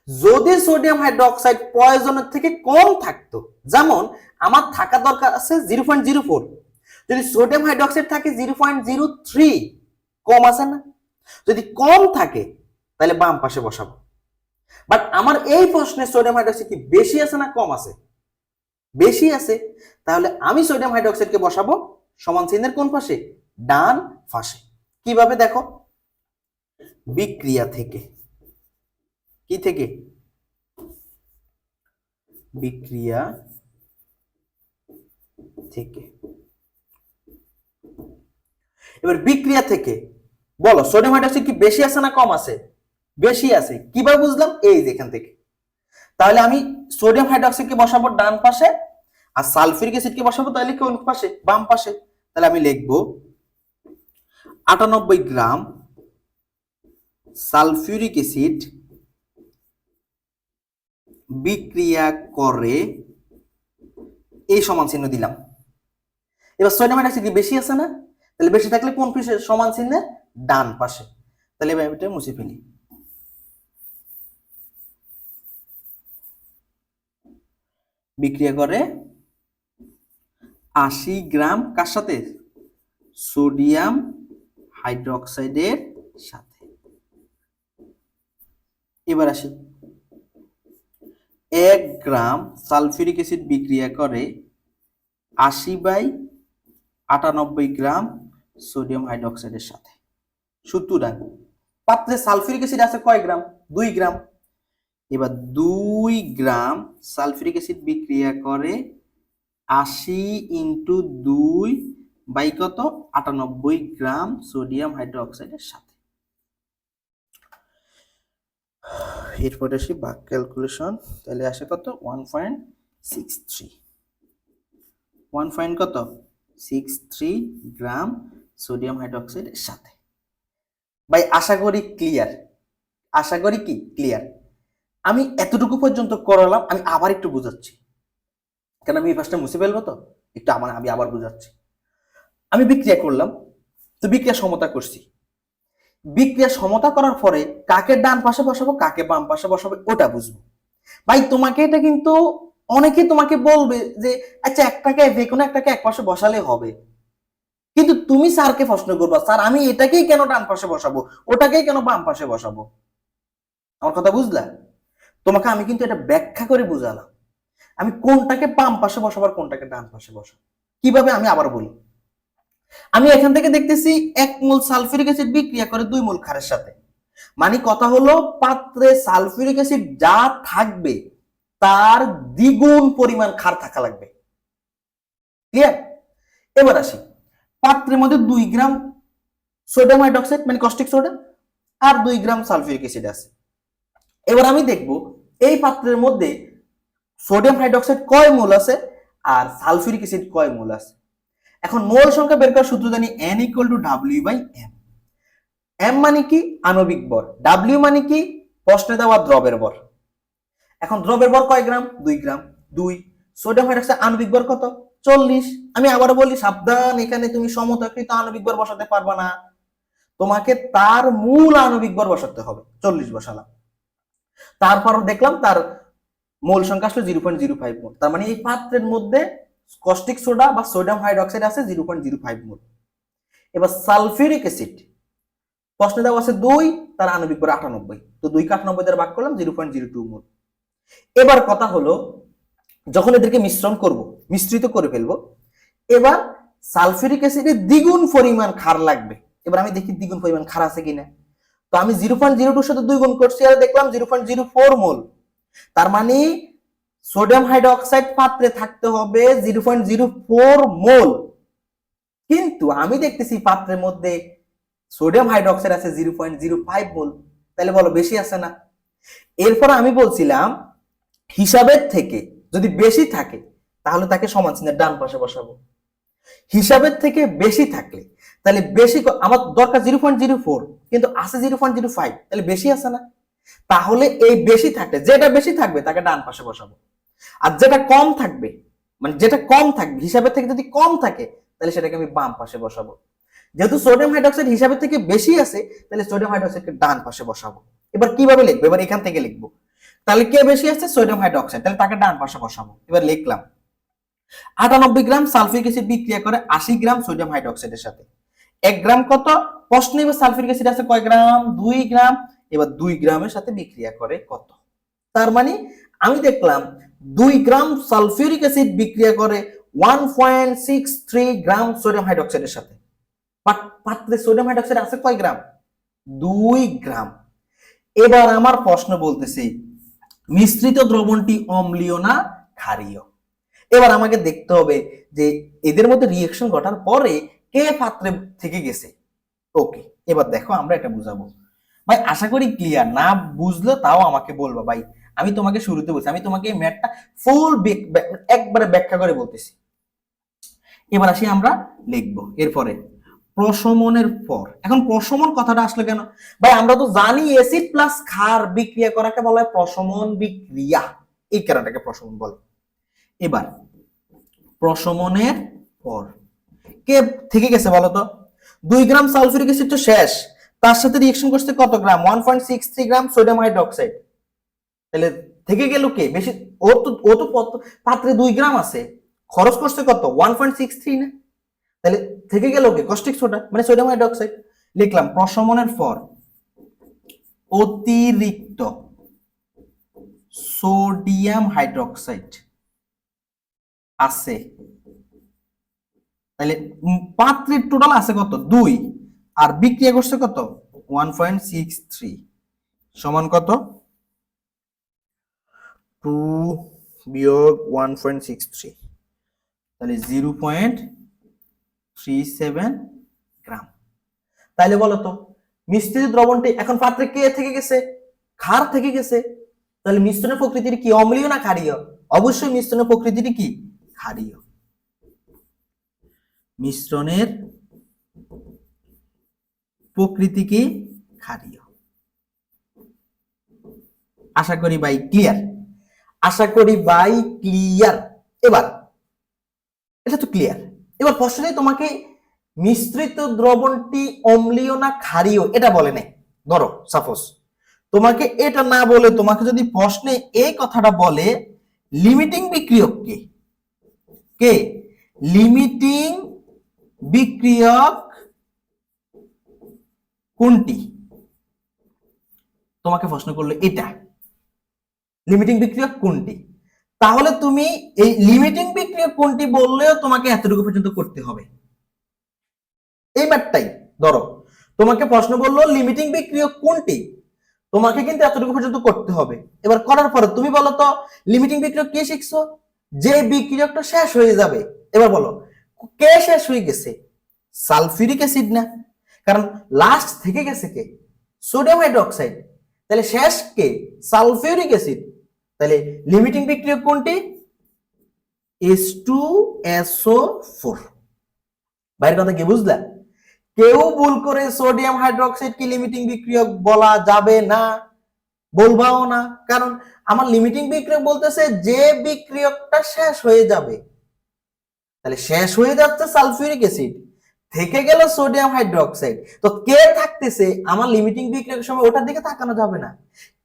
যদি সোডিয়াম হাইড্রোক্সাইড প্রয়োজনের থেকে কম থাকতো, যেমন আমার থাকা দরকার আছে 0.04, যদি সোডিয়াম হাইড্রোক্সাইড থাকে 0.03, কম আছে না? যদি কম থাকে তাহলে বাম পাশে বসাবো। বাট আমার এই প্রশ্নে সোডিয়াম হাইড্রোক্সাইড কি বেশি আছে না কম আছে? বেশি আছে। তাহলে আমি সোডিয়াম হাইড্রোক্সাইডকে বসাবো সমান চিহ্নের কোন পাশে? ডান পাশে। কিভাবে দেখো, বিক্রিয়া থেকে, কি থেকে? বিক্রিয়া থেকে। এবার বিক্রিয়া থেকে বলো সোডিয়াম হাইড্রোক্সাইড কি বেশি আছে না কম আছে? বেশি আছে। কিভাবে বুঝলাম? এই যে এখান থেকে। তাহলে আমি সোডিয়াম হাইড্রোক্সাইডকে বসাবো ডান পাশে, আর সালফিউরিক অ্যাসিডকে বসাবো তাহলে কোন পাশে? বাম পাশে। তাহলে আমি লিখবো 98 গ্রাম সালফিউরিক অ্যাসিড বিক্রিয়া করে, এই সমান চিহ্ন দিলাম। এবার সোডিয়াম হাইড্রোক্সাইড কি বেশি আছে না? তাহলে বেশি থাকলে কোন পাশে? সমান চিহ্নের ডান পাশে। তাহলে এবার এটা মুছে ফেলি। বিক্রিয়া করে 80 গ্রাম কার সাথে? সোডিয়াম হাইড্রোক্সাইডের সাথে। এবার আসি, 1 গ্রাম সালফিউরিক অ্যাসিড বিক্রিয়া করে 80/98 গ্রাম সোডিয়াম হাইড্রোক্সাইডের সাথে। সুতরাং পাত্রে সালফিউরিক অ্যাসিড আছে কয় গ্রাম? 2 গ্রাম। এবার 2 গ্রাম সালফিউরিক অ্যাসিড বিক্রিয়া করে 80 × 2 বাই কত? 98 গ্রাম সোডিয়াম হাইড্রোক্সাইডের সাথে। এরপরে আসি বাক ক্যালকুলেশন। তাহলে আসে কত? 1.63, 1.63 গ্রাম সোডিয়াম হাইড্রোক্সাইডের সাথে। ভাই আশা করি ক্লিয়ার। আশা করি কি ক্লিয়ার। আমি এতটুকু পর্যন্ত করালাম, আমি আবার একটু বুঝাচ্ছি, কারণ আমি এই পাশটা মুছে ফেলবো তো, একটু আমি আবার বুঝাচ্ছি। আমি বিক্রিয়া করলাম, তো বিক্রিয়া সমতা করছি। বিক্রিয়া সমতা করার পরে কাকে ডান পাশে বসাবো কাকে বাম পাশে বসাবো ওটা বুঝবো। ভাই তোমাকে এটা কিন্তু অনেকে তোমাকে বলবে যে আচ্ছা একটাকে যে কোনো একটাকে এক পাশে বসালে হবে, কিন্তু তুমি স্যারকে প্রশ্ন করবা স্যার আমি এটাকেই কেন ডান পাশে বসাবো ওটাকেই কেন বাম পাশে বসাবো। আমার কথা বুঝলা? তোমাকে আমি কিন্তু এটা ব্যাখ্যা করে বুঝালাম আমি কোনটাকে বাম পাশে বসাবো আর কোনটাকে ডান পাশে বসাবো কিভাবে। আমি আবার বলি, আমি এখান থেকে দেখতেছি 1 মোল সালফিউরিক অ্যাসিড বিক্রিয়া করে 2 মোল ক্ষারের সাথে, মানে কথা হলো পাত্রে সালফিউরিক অ্যাসিড যা থাকবে তার দ্বিগুণ পরিমাণ ক্ষার থাকা লাগবে। ক্লিয়ার? এবার আসি, পাত্রের মধ্যে 2 গ্রাম সোডিয়াম হাইড্রোক্সাইড মানে কস্টিক সোডা আর 2 গ্রাম সালফিউরিক অ্যাসিড আছে। এবার আমি দেখব এই পাত্রের মধ্যে সোডিয়াম হাইড্রোক্সাইড কয় মোল আছে আর সালফিউরিক অ্যাসিড কয় মোল আছে। এখন মোল সংখ্যা বের করার সূত্র জানি n = W/m। m মানে কি? আণবিক ভর। w মানে কি? প্রশ্নে দেওয়া দ্রবের ভর। এখন দ্রবের ভর কয় গ্রাম? 2 গ্রাম। 2 সোডিয়াম হাইড্রোক্সাইড আণবিক ভর কত? 40। আমি আবার বলি সাবধান, এখানে তুমি সমতাকৃত আণবিক ভর বসাতে পারবা না, তোমাকে তার মূল আণবিক ভর বসাতে হবে। 40 বসালাম, তারপর দেখলাম তার মোল সংখ্যা আসলে 0.05 মোল। তার মানে এই পাত্রের মধ্যে কস্টিক সোডা বা সোডিয়াম হাইড্রোক্সাইড আছে 0.05 মোল। এবার সালফিউরিক অ্যাসিড প্রশ্নে দেওয়া আছে 2, তার আণবিক ভর 98, তো 2 কে 98 দ্বারা ভাগ করলাম 0.02 মোল। এবার কথা হলো যখন এদেরকে মিশ্রণ করব, মিশ্রিত করে ফেলবো, এবার সালফিউরিক অ্যাসিডের দ্বিগুণ পরিমাণ ক্ষার লাগবে। এবার আমি দেখি দ্বিগুণ পরিমাণ ক্ষার আছে কিনা। তো আমি 0.02 সাথে 2 গুণ করছি আর দেখলাম 0.04 মোল। তার মানে সোডিয়াম হাইড্রোক্সাইড পাত্রে থাকতে হবে 0.04 মোল, কিন্তু আমি দেখতেছি পাত্রের মধ্যে সোডিয়াম হাইড্রোক্সাইড আছে 0.05 মোল। তাহলে বলো বেশি আছে না? এরপর আমি বলছিলাম হিসাবের থেকে যদি বেশি থাকে তাহলে তাকে সমান চিহ্নের ডান পাশে বসাবো। হিসাবের থেকে বেশি থাকলে তাহলে বেশি আমার দরকার 0.04 কিন্তু আছে 0.05, তাহলে বেশি আছে না? তাহলে এই বেশি থাকলে যেটা বেশি থাকবে তাকে ডান পাশে বসাবো, আর যেটা কম থাকবে মানে যেটা কম থাকবে হিসাবের থেকে যদি কম থাকে তাহলে সেটাকে আমি বাম পাশে বসাবো। যেহেতু সোডিয়াম হাইড্রোক্সাইড হিসাবের থেকে বেশি আছে তাহলে সোডিয়াম হাইড্রোক্সাইডকে ডান পাশে বসাবো। এবার কিভাবে লিখবো? এবার এখান থেকে লিখবো, তাহলে কে বেশি আছে? সোডিয়াম হাইড্রোক্সাইড, তাহলে তাকে ডান পাশে বসাবো। এবার লিখলাম 98 গ্রাম সালফিউরিক অ্যাসিড বিক্রিয়া করে 80 গ্রাম সোডিয়াম হাইড্রোক্সাইডের সাথে। 1 গ্রাম কত? প্রশ্নে এবার সালফিউরিক অ্যাসিড আছে কয় গ্রাম? 2 গ্রাম। এবার 2 গ্রামের সাথে বিক্রিয়া করে কত? তার মানে আমি দেখলাম 2 গ্রাম সালফিউরিক অ্যাসিড বিক্রিয়া করে 1.63 গ্রাম সোডিয়াম হাইড্রোক্সাইডের সাথে। পাত্রে সোডিয়াম হাইড্রোক্সাইড আছে কয় গ্রাম? 2 গ্রাম। এবার আমার প্রশ্ন বলতেছি মিশ্রিত দ্রবণটি অম্লীয় না ক্ষারীয়? এবার আমাকে দেখতে হবে যে এদের মধ্যে রিঅ্যাকশন ঘটার পরে কে পাত্রে থেকে গেছে। ওকে, এবার দেখো আমরা এটা বুঝাবো। ভাই আশা করি ক্লিয়ার, না বুঝলে তাও আমাকে বলবা ভাই। আমি তোমাকে শুরুতে বলছি আমি তোমাকে এই ম্যাথটা ফুল একবারে ব্যাখ্যা করে বলতেছি। এবার আসি আমরা লিখবো এরপরে প্রশমনের পর। এখন প্রশমন কথাটা আসলে কেন? ভাই আমরা তো জানি অ্যাসিড প্লাস ক্ষার বিক্রিয়া করাকে বলা হয় প্রশমন বিক্রিয়া, এই কারণটাকে প্রশমন বলে। এবার প্রশমনের পর কে থেকে গেছে বলো তো? 2 গ্রাম সালফিউরিক অ্যাসিড তো শেষ, তার সাথে রিঅ্যাকশন করছে কত গ্রাম? 1.63 গ্রাম সোডিয়াম হাইড্রোক্সাইড। তাহলে থেকে গেল কে বেশি? ও তো পাত্রে 2 গ্রাম আছে, খরচ করছে কত? 1.63 না? তাহলে থেকে গেল কে? কস্টিক সোডা মানে সোডিয়াম হাইড্রোক্সাইড। লিখলাম প্রশমনের পর অতিরিক্ত সোডিয়াম হাইড্রোক্সাইড আছে, তাহলে পাত্রের টোটাল আছে কত? 2 আর বিক্রিয়া করছে কত? 1.63 সমান কত? 2 বিয়োগ 1.63 তাহলে 0.37 গ্রাম। তাহলে বলো তো মিশ্রিত দ্রবণটি এখন পাত্রে কে থেকে গেছে? ক্ষার থেকে গেছে। তাহলে মিশ্রণের প্রকৃতির কি অম্লীয় না ক্ষারীয়? অবশ্যই মিশ্রণের প্রকৃতির কি ক্ষারীয়। মিশ্রণের প্রকৃতি কি ক্ষারীয়। আশা করি ভাই ক্লিয়ার, আশা করি ভাই ক্লিয়ার। এবার এটা তো ক্লিয়ার। এবার প্রশ্নে তোমাকে মিশ্রিত দ্রবণটি অম্লীয় না ক্ষারীয় এটা বলে নাই। ধরো সাপোজ তোমাকে এটা না বলে তোমাকে যদি প্রশ্নে এই কথাটা বলে লিমিটিং বিক্রিয়ক কে, কে লিমিটিং বিক্রিয়ক কোনটি, তোমাকে প্রশ্ন করলো এটা লিমিটিং বিক্রিয়ক কোনটি, তাহলে তুমি এই লিমিটিং বিক্রিয়ক কোনটি বললেও তোমাকে এতটুকু পর্যন্ত করতে হবে। এই ম্যাটটাই ধরো তোমাকে প্রশ্ন বললো লিমিটিং বিক্রিয়ক কোনটি, তোমাকে কিন্তু এতটুকু পর্যন্ত করতে হবে। এবার করার পরে তুমি বলো তো লিমিটিং বিক্রিয়ক কি শিখছো, যে বিক্রিয়কটা শেষ হয়ে যাবে। এবার বলো কে শেষ হয়ে গেছে, সালফিউরিক অ্যাসিড না, কারণ লাস্ট থেকে গেছে কে, সোডিয়াম হাইড্রোক্সাইড, তাহলে শেষ কে, সালফিউরিক অ্যাসিড। তাহলে লিমিটিং বিক্রিয়ক কোনটি, H2SO4। বাইরের কথা কি বুঝলা? কেউ ভুল করে সোডিয়াম হাইড্রোক্সাইড কি লিমিটিং বিক্রিয়ক বলা যাবে না, বলবাও না, কারণ আমার লিমিটিং বিক্রিয়ক বলতেছে যে বিক্রিয়কটা শেষ হয়ে যাবে। তাহলে শেষ হয়ে যাচ্ছে সালফিউরিক অ্যাসিড, থেকে গেল সোডিয়াম হাইড্রোক্সাইড, তো কে থাকতেছে আমার লিমিটিং বিক্রিয়কের সময় ওটার দিকে তাকানো যাবে না,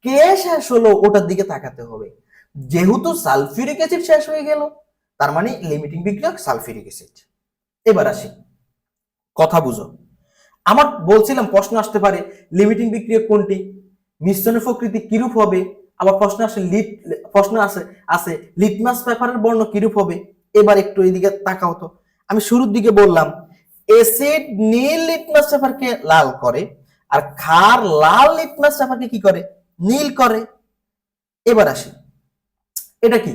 কে শেষ হলো ওটার দিকে তাকাতে হবে। যেহেতু সালফিউরিক অ্যাসিড শেষ হয়ে গেল তার মানে লিমিটিং বিক্রিয়ক সালফিউরিক অ্যাসিড। এবার আসি, কথা বুঝো। আমার বলছিলাম প্রশ্ন আসতে পারে লিমিটিং বিক্রিয়ক কোনটি, মিশ্রণের প্রকৃতি কিরূপ হবে, আবার প্রশ্ন আছে লিটমাস পেপারের বর্ণ কিরূপ হবে। এবার একটু এইদিকে তাকাও তো, আমি শুরুর দিকে বললাম অ্যাসিড নীল লিটমাস পেপারকে লাল করে আর ক্ষার লাল লিটমাস পেপারকে কি করে, নীল করে। এবার আসি, এটা কি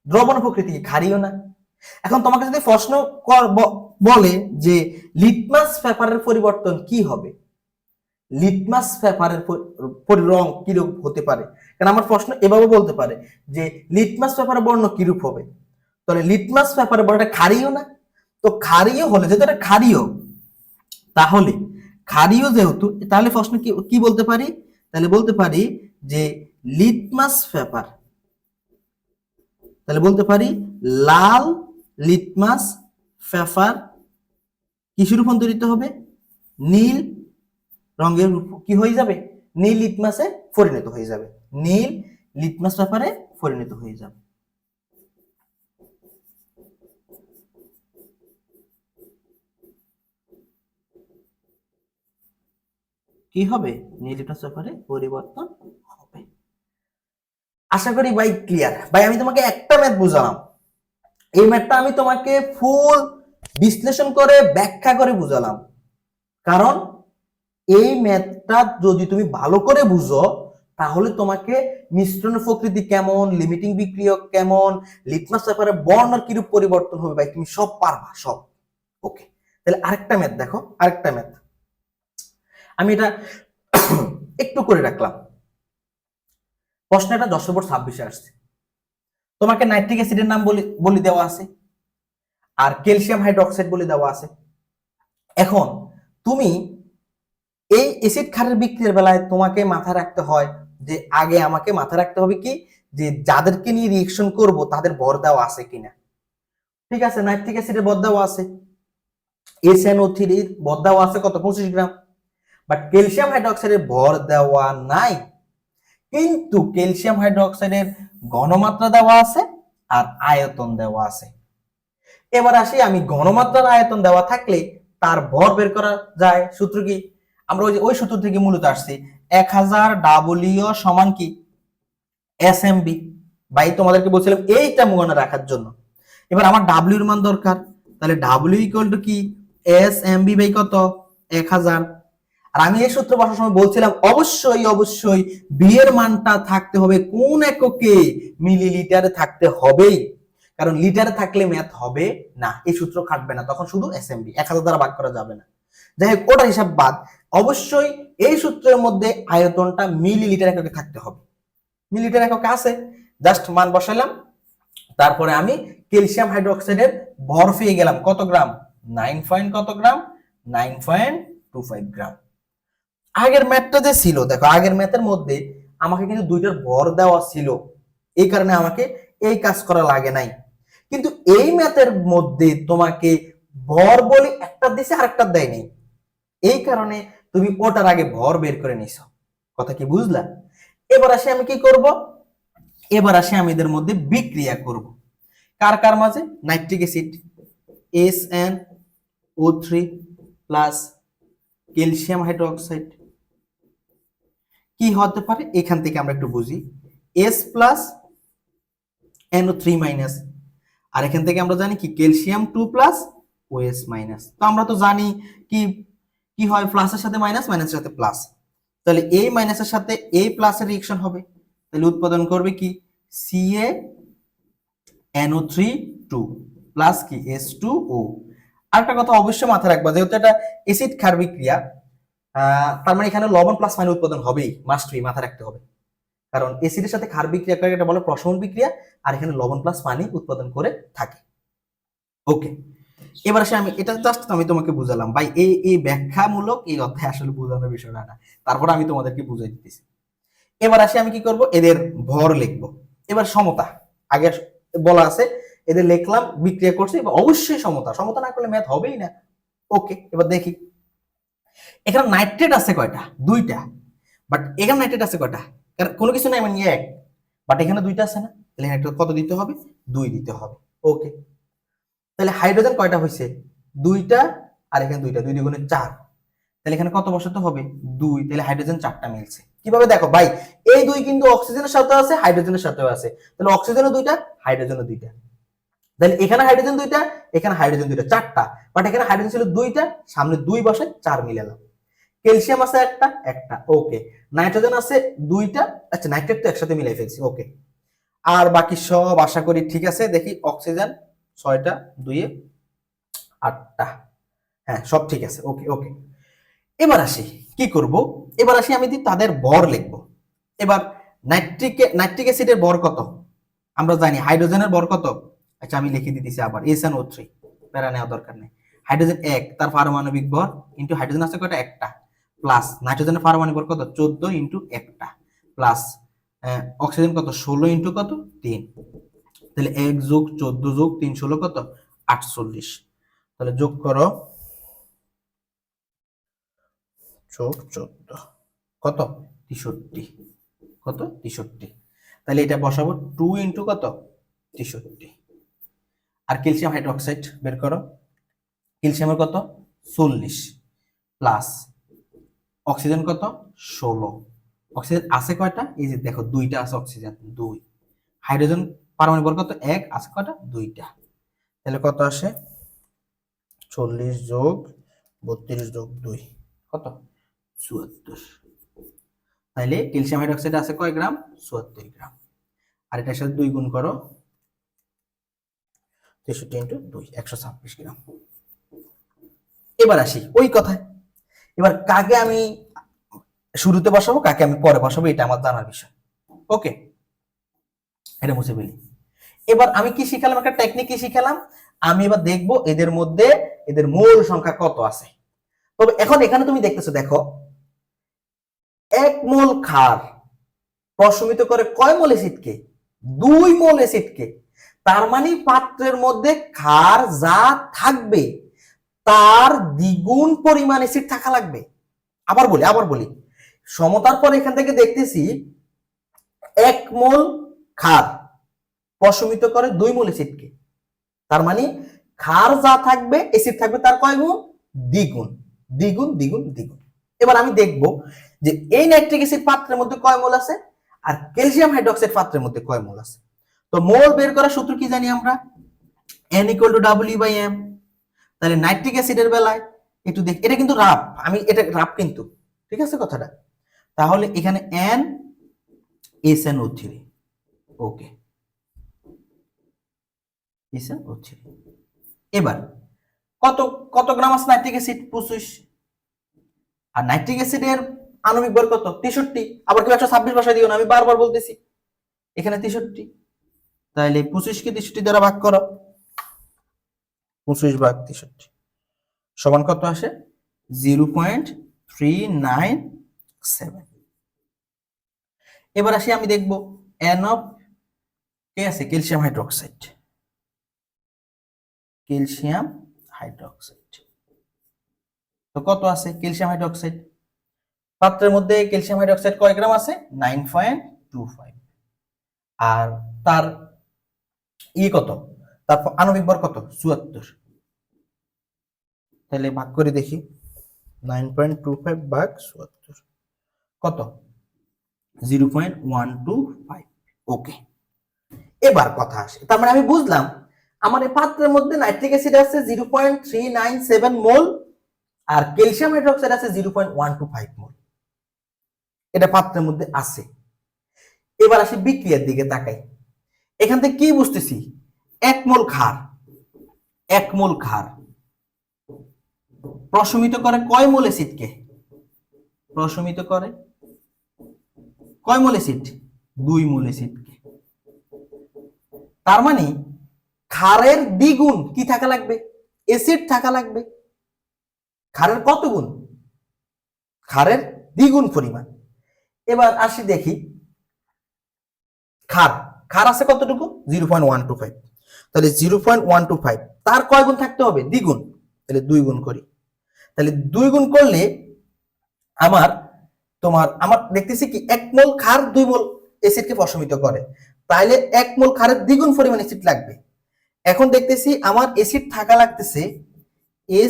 দ্রবণ প্রকৃতি, ক্ষারীয় না। এখন তোমাকে যদি প্রশ্ন বলে যে লিটমাস পেপারের পরিবর্তন কি হবে, লিটমাস পেপারের রং কিরূপ হতে পারে, কারণ আমার প্রশ্ন এভাবে বলতে পারে যে লিটমাস পেপারের বর্ণ কিরূপ হবে, তাহলে লিটমাস পেপারের বর্ণটা ক্ষারীয় না। তো ক্ষারীয় হলে, যেহেতু এটা ক্ষারীয়, তাহলে ক্ষারীয় যেহেতু, তাহলে প্রশ্ন কি বলতে পারি, তাহলে বলতে পারি যে লিটমাস পেপার, তাহলে বলতে পারি লাল লিটমাস পেপার কিসে রূপান্তরিত হবে, নীল রঙের কি হয়ে যাবে, নীল লিটমাসে পরিণত হয়ে যাবে, নীল লিটমাস পেপারে পরিণত হয়ে যাবে। কি হবে, নীল লিটমাস পেপারে পরিবর্তন হবে। আশা করি ভাই ক্লিয়ার। ভাই আমি তোমাকে একটা ম্যাথ বুঝালাম, এই ম্যাথটা আমি তোমাকে ফুল বিশ্লেষণ করে ব্যাখ্যা করে বুঝালাম, কারণ এই ম্যাথটা যদি তুমি ভালো করে বুঝো তাহলে তোমাকে মিশ্রণের প্রকৃতি কেমন, লিমিটিং বিক্রিয়ক কেমন, লিটমাস পেপারে বর্ণ কিরূপ পরিবর্তন হবে, ভাই তুমি সব পারবা সব। ওকে, তাহলে আরেকটা ম্যাথ দেখো, আরেকটা ম্যাথ আমি এটা একটু করে রাখলাম। প্রশ্নটা 10/26 আসছে, তোমাকে নাইট্রিক অ্যাসিডের নাম বলে দেওয়া আছে আর ক্যালসিয়াম হাইড্রোক্সাইড বলে দেওয়া আছে। এখন তুমি এই অ্যাসিড ক্ষারের বিক্রিয়ার বেলায় তোমাকে মাথায় রাখতে হয় যে আগে আমাকে মাথায় রাখতে হবে কি, যে যাদেরকে নিয়ে রিঅ্যাকশন করব তাদের ভর দেওয়া আছে কিনা। ঠিক আছে, নাইট্রিক অ্যাসিডের ভর দেওয়া আছে, SnO3 এর ভর দেওয়া আছে কত, 25 গ্রাম, বাট ক্যালসিয়াম হাইড্রোক্সাইডের ভর দেওয়া নাই, কিন্তু ক্যালসিয়াম হাইড্রোক্সাইডের ঘনমাত্রা দেওয়া আছে আর আয়তন দেওয়া আছে। এবার আসি, আমি ঘনমাত্রার আয়তন দেওয়া থাকলে তার ভর বের করা যায়। সূত্র কি, আমরা ওই সূত্র থেকে মূলত আসছি 1000 W সমান কি SMB। ভাই তোমাদেরকে বলছিলাম এইটা মনে রাখার জন্য। এবার আমার W এর মান দরকার, তাহলে W ইকুয়াল টু কি SMB বাই কত 1000। আর আমি এই সূত্র বসার সময় বলছিলাম অবশ্যই B এর মানটা থাকতে হবে কোন এককে, মিলিলিটারে থাকতে হবেই, কারণ লিটারে থাকলে ম্যাথ হবে না, এই সূত্র খাটবে না, তখন শুধু SMB 1000 দ্বারা ভাগ করা যাবে না। যাই হোক ওটা হিসাব বাদ, অবশ্যই এই সূত্রের মধ্যে আয়তনটা মিলিলিটার এককে থাকতে হবে। মিলিলিটার এককে আছে, জাস্ট মান বসাইলাম, তারপরে আমি ক্যালসিয়াম হাইড্রোক্সাইডের ভর পেয়ে গেলাম কত গ্রাম, 9 কত গ্রাম, 9.25 গ্রাম। আগের ম্যাথটা যে ছিল দেখো, আগের ম্যাথের মধ্যে আমাকে কিন্তু দুইটার ভর দেওয়া ছিল, এই কারণে আমাকে এই কাজ করা লাগে নাই। কিন্তু এই ম্যাথের মধ্যে তোমাকে ভর বলে একটা একটা দিছে আরেকটা দেয় নাই, এই কারণে তুমি ওটার আগে ভর বের করে নিছো। কথা কি বুঝলা? এবার আসি আমি কি করব, এবার আসি আমি এদের মধ্যে বিক্রিয়া করব। কার কার মাঝে? Nitric acid SnO3 plus calcium hydroxide. কি হতে পারে এখান থেকে আমরা একটু বুঝি, S প্লাস NO3 মাইনাস, আর এখান থেকে আমরা জানি কি ক্যালসিয়াম 2 প্লাস OS মাইনাস। তো আমরা তো জানি কি কি হয়, প্লাসের সাথে মাইনাস, মাইনাসের সাথে প্লাস, তাহলে এই মাইনাসের সাথে এই প্লাসের রিঅ্যাকশন হবে, তাহলে উৎপাদন করবে কি CaNO3 2 প্লাস কি H2O। আরেকটা কথা অবশ্যই মাথায় রাখবা, যেহেতু এটা অ্যাসিড ক্ষার বিক্রিয়া, তার মানে এখানে লবণ প্লাস পানি উৎপাদন হবেই, মাস্ট বি, মাথায় রাখতে হবে। কারণ অ্যাসিডের সাথে ক্ষার বিক্রিয়া করে, এটা বলে প্রশমন বিক্রিয়া, আর এখানে লবণ প্লাস পানি উৎপাদন করে থাকে। ওকে, এবার আসে আমি এটা জাস্ট আমি তোমাকে বুঝালাম ভাই, এই ব্যাখ্যামূলক এই অধ্যায় আসলে বোঝানোর বিষয় না, তারপর আমি তোমাদেরকে বুঝাই দিতেছি। এবার আসি আমি কি করব, এদের ভর লিখবো। এবার সমতা আগে বলা আছে, এদের লিখলাম, বিক্রিয়া করছে, এবার অবশ্যই সমতা, সমতা না করলে ম্যাথ হবেই না। ওকে, এবার দেখি এখানে নাইট্রেট আছে কয়টা? দুইটা। বাট এখানে নাইট্রেট আছে কয়টা? কারণ কোনো কিছু নাই মানে এক, বাট এখানে দুইটা আছে না, তাহলে এখানে কত দিতে হবে? 2 দিতে হবে। ওকে, তাহলে হাইড্রোজেন কয়টা হয়েছে? দুইটা, আর এখানে দুইটা, 2 দুগুণে 4, তাহলে এখানে কত বসাতে হবে? 2, তাহলে হাইড্রোজেন 4টা মিলছে। কিভাবে দেখো ভাই, এই 2 কিন্তু অক্সিজেনের সাথে আছে, হাইড্রোজেনের সাথেও আছে, তাহলে অক্সিজেনও 2টা, হাইড্রোজেনও 2টা, তাহলে এখানে হাইড্রোজেন 2টা, এখানে হাইড্রোজেন 2টা, 4টা, বাট এখানে হাইড্রোজেন ছিল 2টা, সামনে 2 বসে 4 মিলালাম। ক্যালসিয়াম আছে একটা একটা, ওকে। নাইট্রোজেন আছে 2টা, আচ্ছা নাইট্রেট তো একসাথে মিলাই ফেলছি, ওকে। আর বাকি সব আশা করি ঠিক আছে। দেখি অক্সিজেন 6টা, 2 এ 8টা, হ্যাঁ সব ঠিক আছে, ওকে ওকে। এবার আসি কি করব, এবার আসি আমি তাদের ভর লিখব। এবার নাইট্রিক অ্যাসিডের ভর কত আমরা জানি, হাইড্রোজেনের ভর কত? আচ্ছা আমি লিখে দিতেছি আবার, SnO3, প্যারা নেওয়া দরকার নেই। হাইড্রোজেন 1, তার পারমাণবিক ভর ইনটু হাইড্রোজেন আছে কয়টা? একটা, প্লাস নাইট্রোজেনের পারমাণবিক ভর কত? 14 ইনটু একটা, প্লাস অক্সিজেন কত? 16 ইনটু কত? 3, তাহলে 1 যোগ 14 যোগ 3 16 কত? 48, তাহলে যোগ করো, যোগ 14 কত? 63, কত? 63, তাহলে এটা বসাবো 2 ইনটু কত? 63। আর ক্যালসিয়াম হাইড্রোক্সাইড বের করো, ক্যালসিয়ামের কত? 40, প্লাস অক্সিজেন কত? 16, অক্সিজেন আছে কয়টা? এই যে দেখো 2টা আছে অক্সিজেন, 2, হাইড্রোজেন পারমাণবিক ভর কত? 1, আছে কয়টা? 2টা, তাহলে কত আসে? 40 যোগ 32 যোগ 2 কত? 74, তাহলে ক্যালসিয়াম হাইড্রোক্সাইড আছে কয় গ্রাম? 74 গ্রাম। আর এটার সাথে 2 গুণ করো, 63 ইনটু 2, 126 গ্রাম। এবার আসি ওই কথায়, এবার কাকে আমি শুরুতে বসাবো, কাকে আমি পরে বসাবো, এটা আমার জানার বিষয়। ওকে, এটা মুছে ফেলি। এবার আমি কি শিখালাম? একটা টেকনিক কি শিখালাম? আমি এবার দেখবো এদের মধ্যে এদের মোল সংখ্যা কত আছে। তবে এখন এখানে তুমি দেখতেছো, দেখো 1 মোল ক্ষার প্রশমিত করে কয় মোল অ্যাসিডকে? 2 মোল অ্যাসিডকে। তার মানে পাত্রের মধ্যে ক্ষার যা থাকবে তার দ্বিগুণ পরিমাণ অ্যাসিড থাকা লাগবে। আবার বলি, সমতার পর এখান থেকে দেখতেছি 1 মোল ক্ষার প্রশমিত করে 2 মোল অ্যাসিডকে, তার মানে ক্ষার যা থাকবে অ্যাসিড থাকবে তার কয় গুণ? দ্বিগুণ, দ্বিগুণ দ্বিগুণ দ্বিগুণ। এবার আমি দেখব যে এই নাইট্রিক অ্যাসিড পাত্রের মধ্যে কয় মোল আছে আর ক্যালসিয়াম হাইড্রোক্সাইড পাত্রের মধ্যে কয় মোল আছে। তো মোল বের করার সূত্র কি জানি আমরা? N = W/M। তাহলে নাইট্রিক অ্যাসিডের বেলায় একটু দেখ, এটা কিন্তু রাফ, আমি এটা রাফ কিন্তু, ঠিক আছে কথাটা। তাহলে এখানে N SnO3, ওকে, SnO3। এবার কত কত গ্রাম আছে নাইট্রিক অ্যাসিড? 25। আর নাইট্রিক অ্যাসিডের আণবিক ভর কত? 63। আবার কেউ 126 বসাই দিও না, আমি বারবার বলতেছি, এখানে 63, তাহলে 25 কে 63 দ্বারা ভাগ করো, 25 ভাগ 63 সমান কত আসে? 0.397। এবার আসি আমি দেখব N অফ কে আছে? ক্যালসিয়াম হাইড্রোক্সাইড, ক্যালসিয়াম হাইড্রোক্সাইড তো কত আছে ক্যালসিয়াম হাইড্রোক্সাইড? পাত্রের মধ্যে ক্যালসিয়াম হাইড্রোক্সাইড কয় গ্রাম আছে? 9.25। আর তার কত, তার আণবিক ভর কত? 74। তাহলে ভাগ করে দেখি, 9.25 ভাগ 74 কত? 0.125। ওকে, এবার কথা আসে, তার মানে আমি বুঝলাম আমার এই পাত্রের মধ্যে নাইট্রিক অ্যাসিড আছে 0.397 মোল আর ক্যালসিয়াম হাইড্রোক্সাইড আছে 0.125 মোল। এটা পাত্রের মধ্যে আছে। এবার আসি বিক্রিয়ার দিকে তাকাই। এখান থেকে কি বুঝতেছি? 1 মোল ক্ষার, 1 মোল ক্ষার প্রশমিত করে কয় মোল অ্যাসিডকে? প্রশমিত করে কয় মোল অ্যাসিড? 2 মোল অ্যাসিডকে। তার মানে ক্ষারের দ্বিগুণ কি থাকা লাগবে? অ্যাসিড থাকা লাগবে। ক্ষারের কত গুণ? ক্ষারের দ্বিগুণ পরিমাণ। এবার আসি দেখি, ক্ষার ক্ষার আছে কতটুকু? 0.125। তাহলে 0.125 তার কয় গুণ থাকতে হবে? দ্বিগুণ। তাহলে 2 গুণ করি। তাহলে 2 গুণ করলে আমার আমার দেখতেছি কি 1 মোল ক্ষার 2 মোল অ্যাসিডকে প্রশমিত করে, তাহলে 1 মোল ক্ষারের দ্বিগুণ পরিমাণ অ্যাসিড লাগবে। এখন দেখতেছি আমার অ্যাসিড থাকা লাগতেছে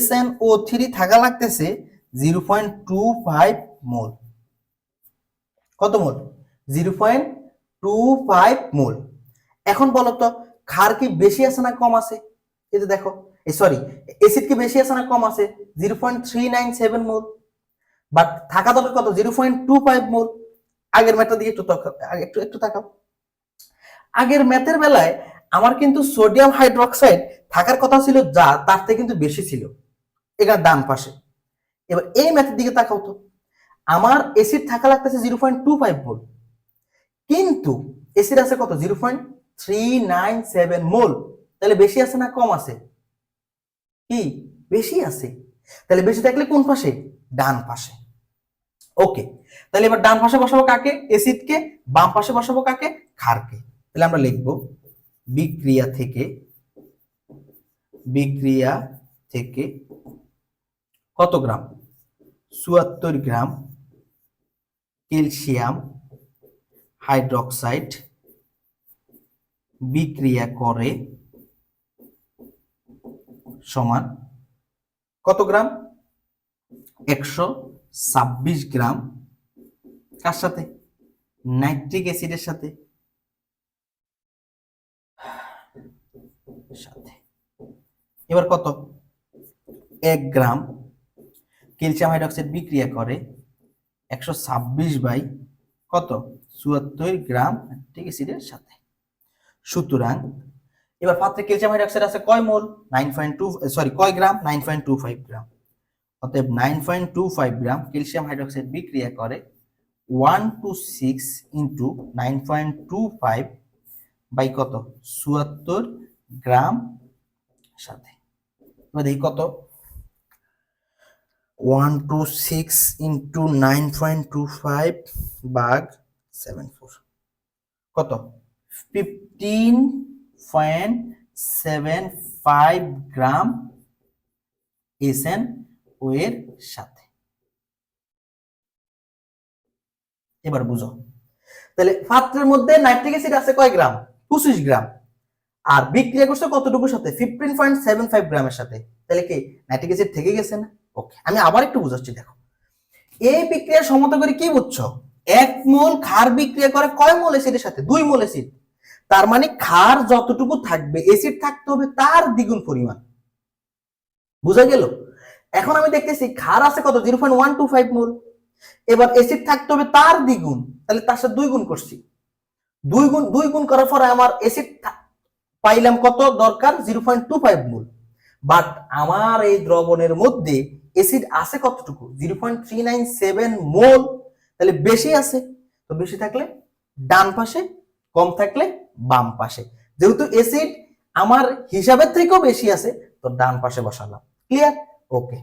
SnO3 থাকা লাগতেছে 0.25 মোল। কত মোল? 0.25 মোল। এখন বলো তো ক্ষার কি বেশি আছে না কম আছে? এই যে দেখো, সরি, অ্যাসিড কি বেশি আছে না কম আছে? 0.397 মোল। বাট থাকা দরকার কত? 0.25 মোল। আগের ম্যাথের দিকে একটু তাকাও। আগের ম্যাথের বেলায় আমার কিন্তু সোডিয়াম হাইড্রোক্সাইড থাকার কথা ছিল যা, তার থেকে কিন্তু বেশি ছিল এখানে ডান পাশে। এবার এই ম্যাথের দিকে তাকাও তো, আমার অ্যাসিড থাকা লাগতেছে 0.25 মোল, কিন্তু অ্যাসিড আছে কত? 0.397 মোল। তাহলে বেশি আছে না কম আছে? কি বেশি আছে। তাহলে বেশি থাকলে কোন পাশে? ডান পাশে। ওকে, তাহলে এবার ডান পাশে বসাবো কাকে? অ্যাসিডকে। বাম পাশে বসাবো কাকে? ক্ষারকে। তাহলে আমরা লিখব বিক্রিয়া থেকে কত গ্রাম? 74 গ্রাম ক্যালসিয়াম হাইড্রোক্সাইড বিক্রিয়া করে সমান কত গ্রাম? 126 গ্রাম। কার সাথে? নাইট্রিক অ্যাসিডের সাথে। এবার কত? 1 গ্রাম ক্যালসিয়াম হাইড্রোক্সাইড বিক্রিয়া করে 126 বাই কত? 74 গ্রাম নাইট্রিক অ্যাসিডের সাথে। সুতরাং এবার পাত্রে ক্যালসিয়াম হাইড্রোক্সাইড আছে কয় মোল? কয় গ্রাম? 9.25 গ্রাম। অতএব 9.25 গ্রাম ক্যালসিয়াম হাইড্রোক্সাইড বিক্রিয়া করে 126 ইন্টু 9.25 বাই কত? 74 গ্রাম সাথে। এবার দেখি কত? 126 ইন্টু 9.25 ভাগ 74 কত? 15.75 গ্রাম SnO এর সাথে। এবার বুঝো, তাহলে পাত্রের মধ্যে নাইট্রিক অ্যাসিড আছে কয় গ্রাম? 25 গ্রাম। আর বিক্রিয়া করছে কতটুকুর সাথে? 15.75 গ্রামের সাথে। তাহলে কি নাইট্রিক অ্যাসিড থেকে গেছে না? ওকে, আমি আবার একটু বুঝাচ্ছি। দেখো, এই বিক্রিয়া সমতা করে কি বুঝছো? 1 মোল ক্ষার বিক্রিয়া করে কয় মোল অ্যাসিডের সাথে? 2 মোল অ্যাসিড। তার মানে ক্ষার যতটুকু থাকবে অ্যাসিড থাকতে হবে তার দ্বিগুণ পরিমাণ। বুঝা গেল? এখন আমি দেখতেছি ক্ষার আছে কত? 0.125 মোল। এবার অ্যাসিড থাকতে হবে তার দ্বিগুণ, তাহলে তার সাথে 2 গুণ করছি। 2 গুণ করার পরে আমার অ্যাসিড পাইলাম কত? দরকার 0.25 মোল। বাট আমার এই দ্রবণের মধ্যে অ্যাসিড আছে কতটুকু? 0.397 মোল। তাহলে বেশি আছে, তো বেশি থাকলে ডান পাশে, কম থাকলে বাম পাশে। যেহেতু অ্যাসিড আমার হিসাবের থেকেও বেশি আছে, তো ডান পাশে বসালাম। ক্লিয়ার? ওকে,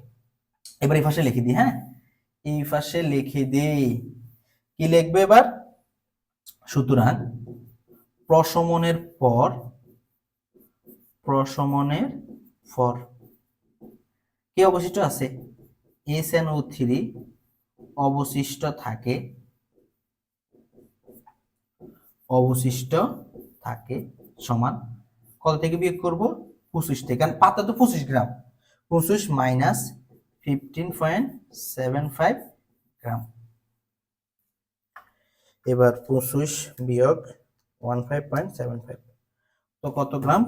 এবার এই পাশে লিখে দিই। হ্যাঁ, এই পাশে লিখে দিই। কি লিখবে এবার? সুতরাং প্রশমনের পর কি অবশিষ্ট আছে? SnO3 অবশিষ্ট থাকে সমান কত থেকে বিয়োগ করব 25 থেকে, কারণ পাতা তো 25 গ্রাম, 25 মাইনাস 15.75 গ্রাম। এবার 25 বিয়োগ 15.75 তো কত গ্রাম?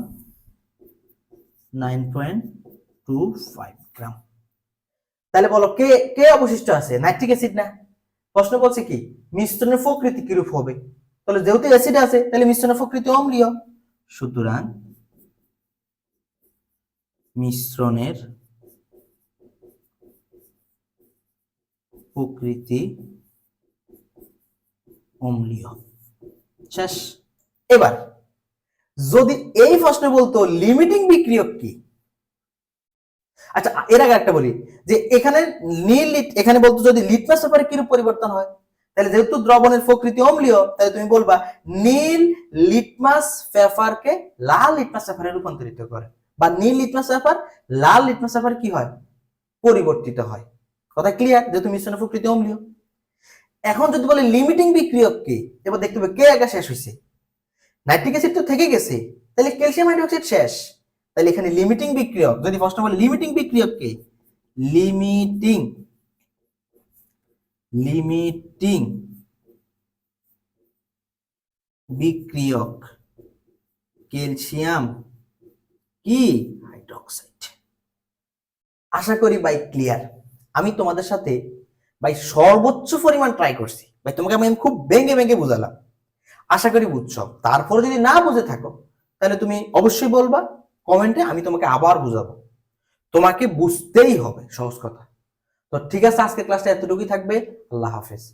9.25 গ্রাম। তাহলে বলো কে কে অবশিষ্ট আছে? নাইট্রিক অ্যাসিড না? প্রশ্ন বলছে কি মিশ্রণের প্রকৃতি কিরূপ হবে, তাহলে যেহেতু অ্যাসিড আছে তাহলে মিশ্রণের প্রকৃতি অম্লীয়, সুতরাং মিশ্রণের প্রকৃতি অম্লীয়। শেষ। এবার যদি এই প্রশ্নে বলতো লিমিটিং বিক্রিয়ক কি, আচ্ছা এর আগে একটা বলি যে এখানে এখানে বলতো যদি লিটমাস পেপারে কিরূপ পরিবর্তন হয়, তাহলে যেহেতু দ্রবণের প্রকৃতি অম্লীয় তাহলে তুমি বলবা নীল লিটমাস পেপারকে লাল লিটমাস পেপারে রূপান্তরিত করে, বা নীল লিটমাস পেপার লাল লিটমাস পেপার কি হয় পরিবর্তিত হয়। কথা ক্লিয়ার? যেহেতু মিশ্রণের প্রকৃতি অম্লীয়। এখন যদি বলে লিমিটিং বিক্রিয়ক কি, এবার দেখতে হবে কে আগে শেষ হয়েছে। নাইট্রিক অ্যাসিড তো থেকে গেছে, তাহলে ক্যালসিয়াম হাইড্রোক্সাইড শেষ, তাহলে এখানে লিমিটিং বিক্রিয়ক যদি প্রশ্ন বলে লিমিটিং বিক্রিয়ক কি, লিমিটিং বিক্রিয়ক ক্যালসিয়াম কি হাইড্রোক্সাইড। আশা করি ভাই ক্লিয়ার। আমি তোমাদের সাথে ভাই সর্বোচ্চ পরিমাণ ট্রাই করছি ভাই, তোমাকে আমি খুব ভেঙে ভেঙে বুঝালাম, আশা করি বুঝছো। তারপরে যদি না বুঝে থাকো তাহলে তুমি অবশ্যই বলবা কমেন্টে, আমি তোমাকে আবার বুঝাবো। তোমাকে বুঝতেই হবে, সহজ কথা। তো ঠিক আছে, আজকের ক্লাসটা এতটুকুই থাকবে। আল্লাহ হাফেজ।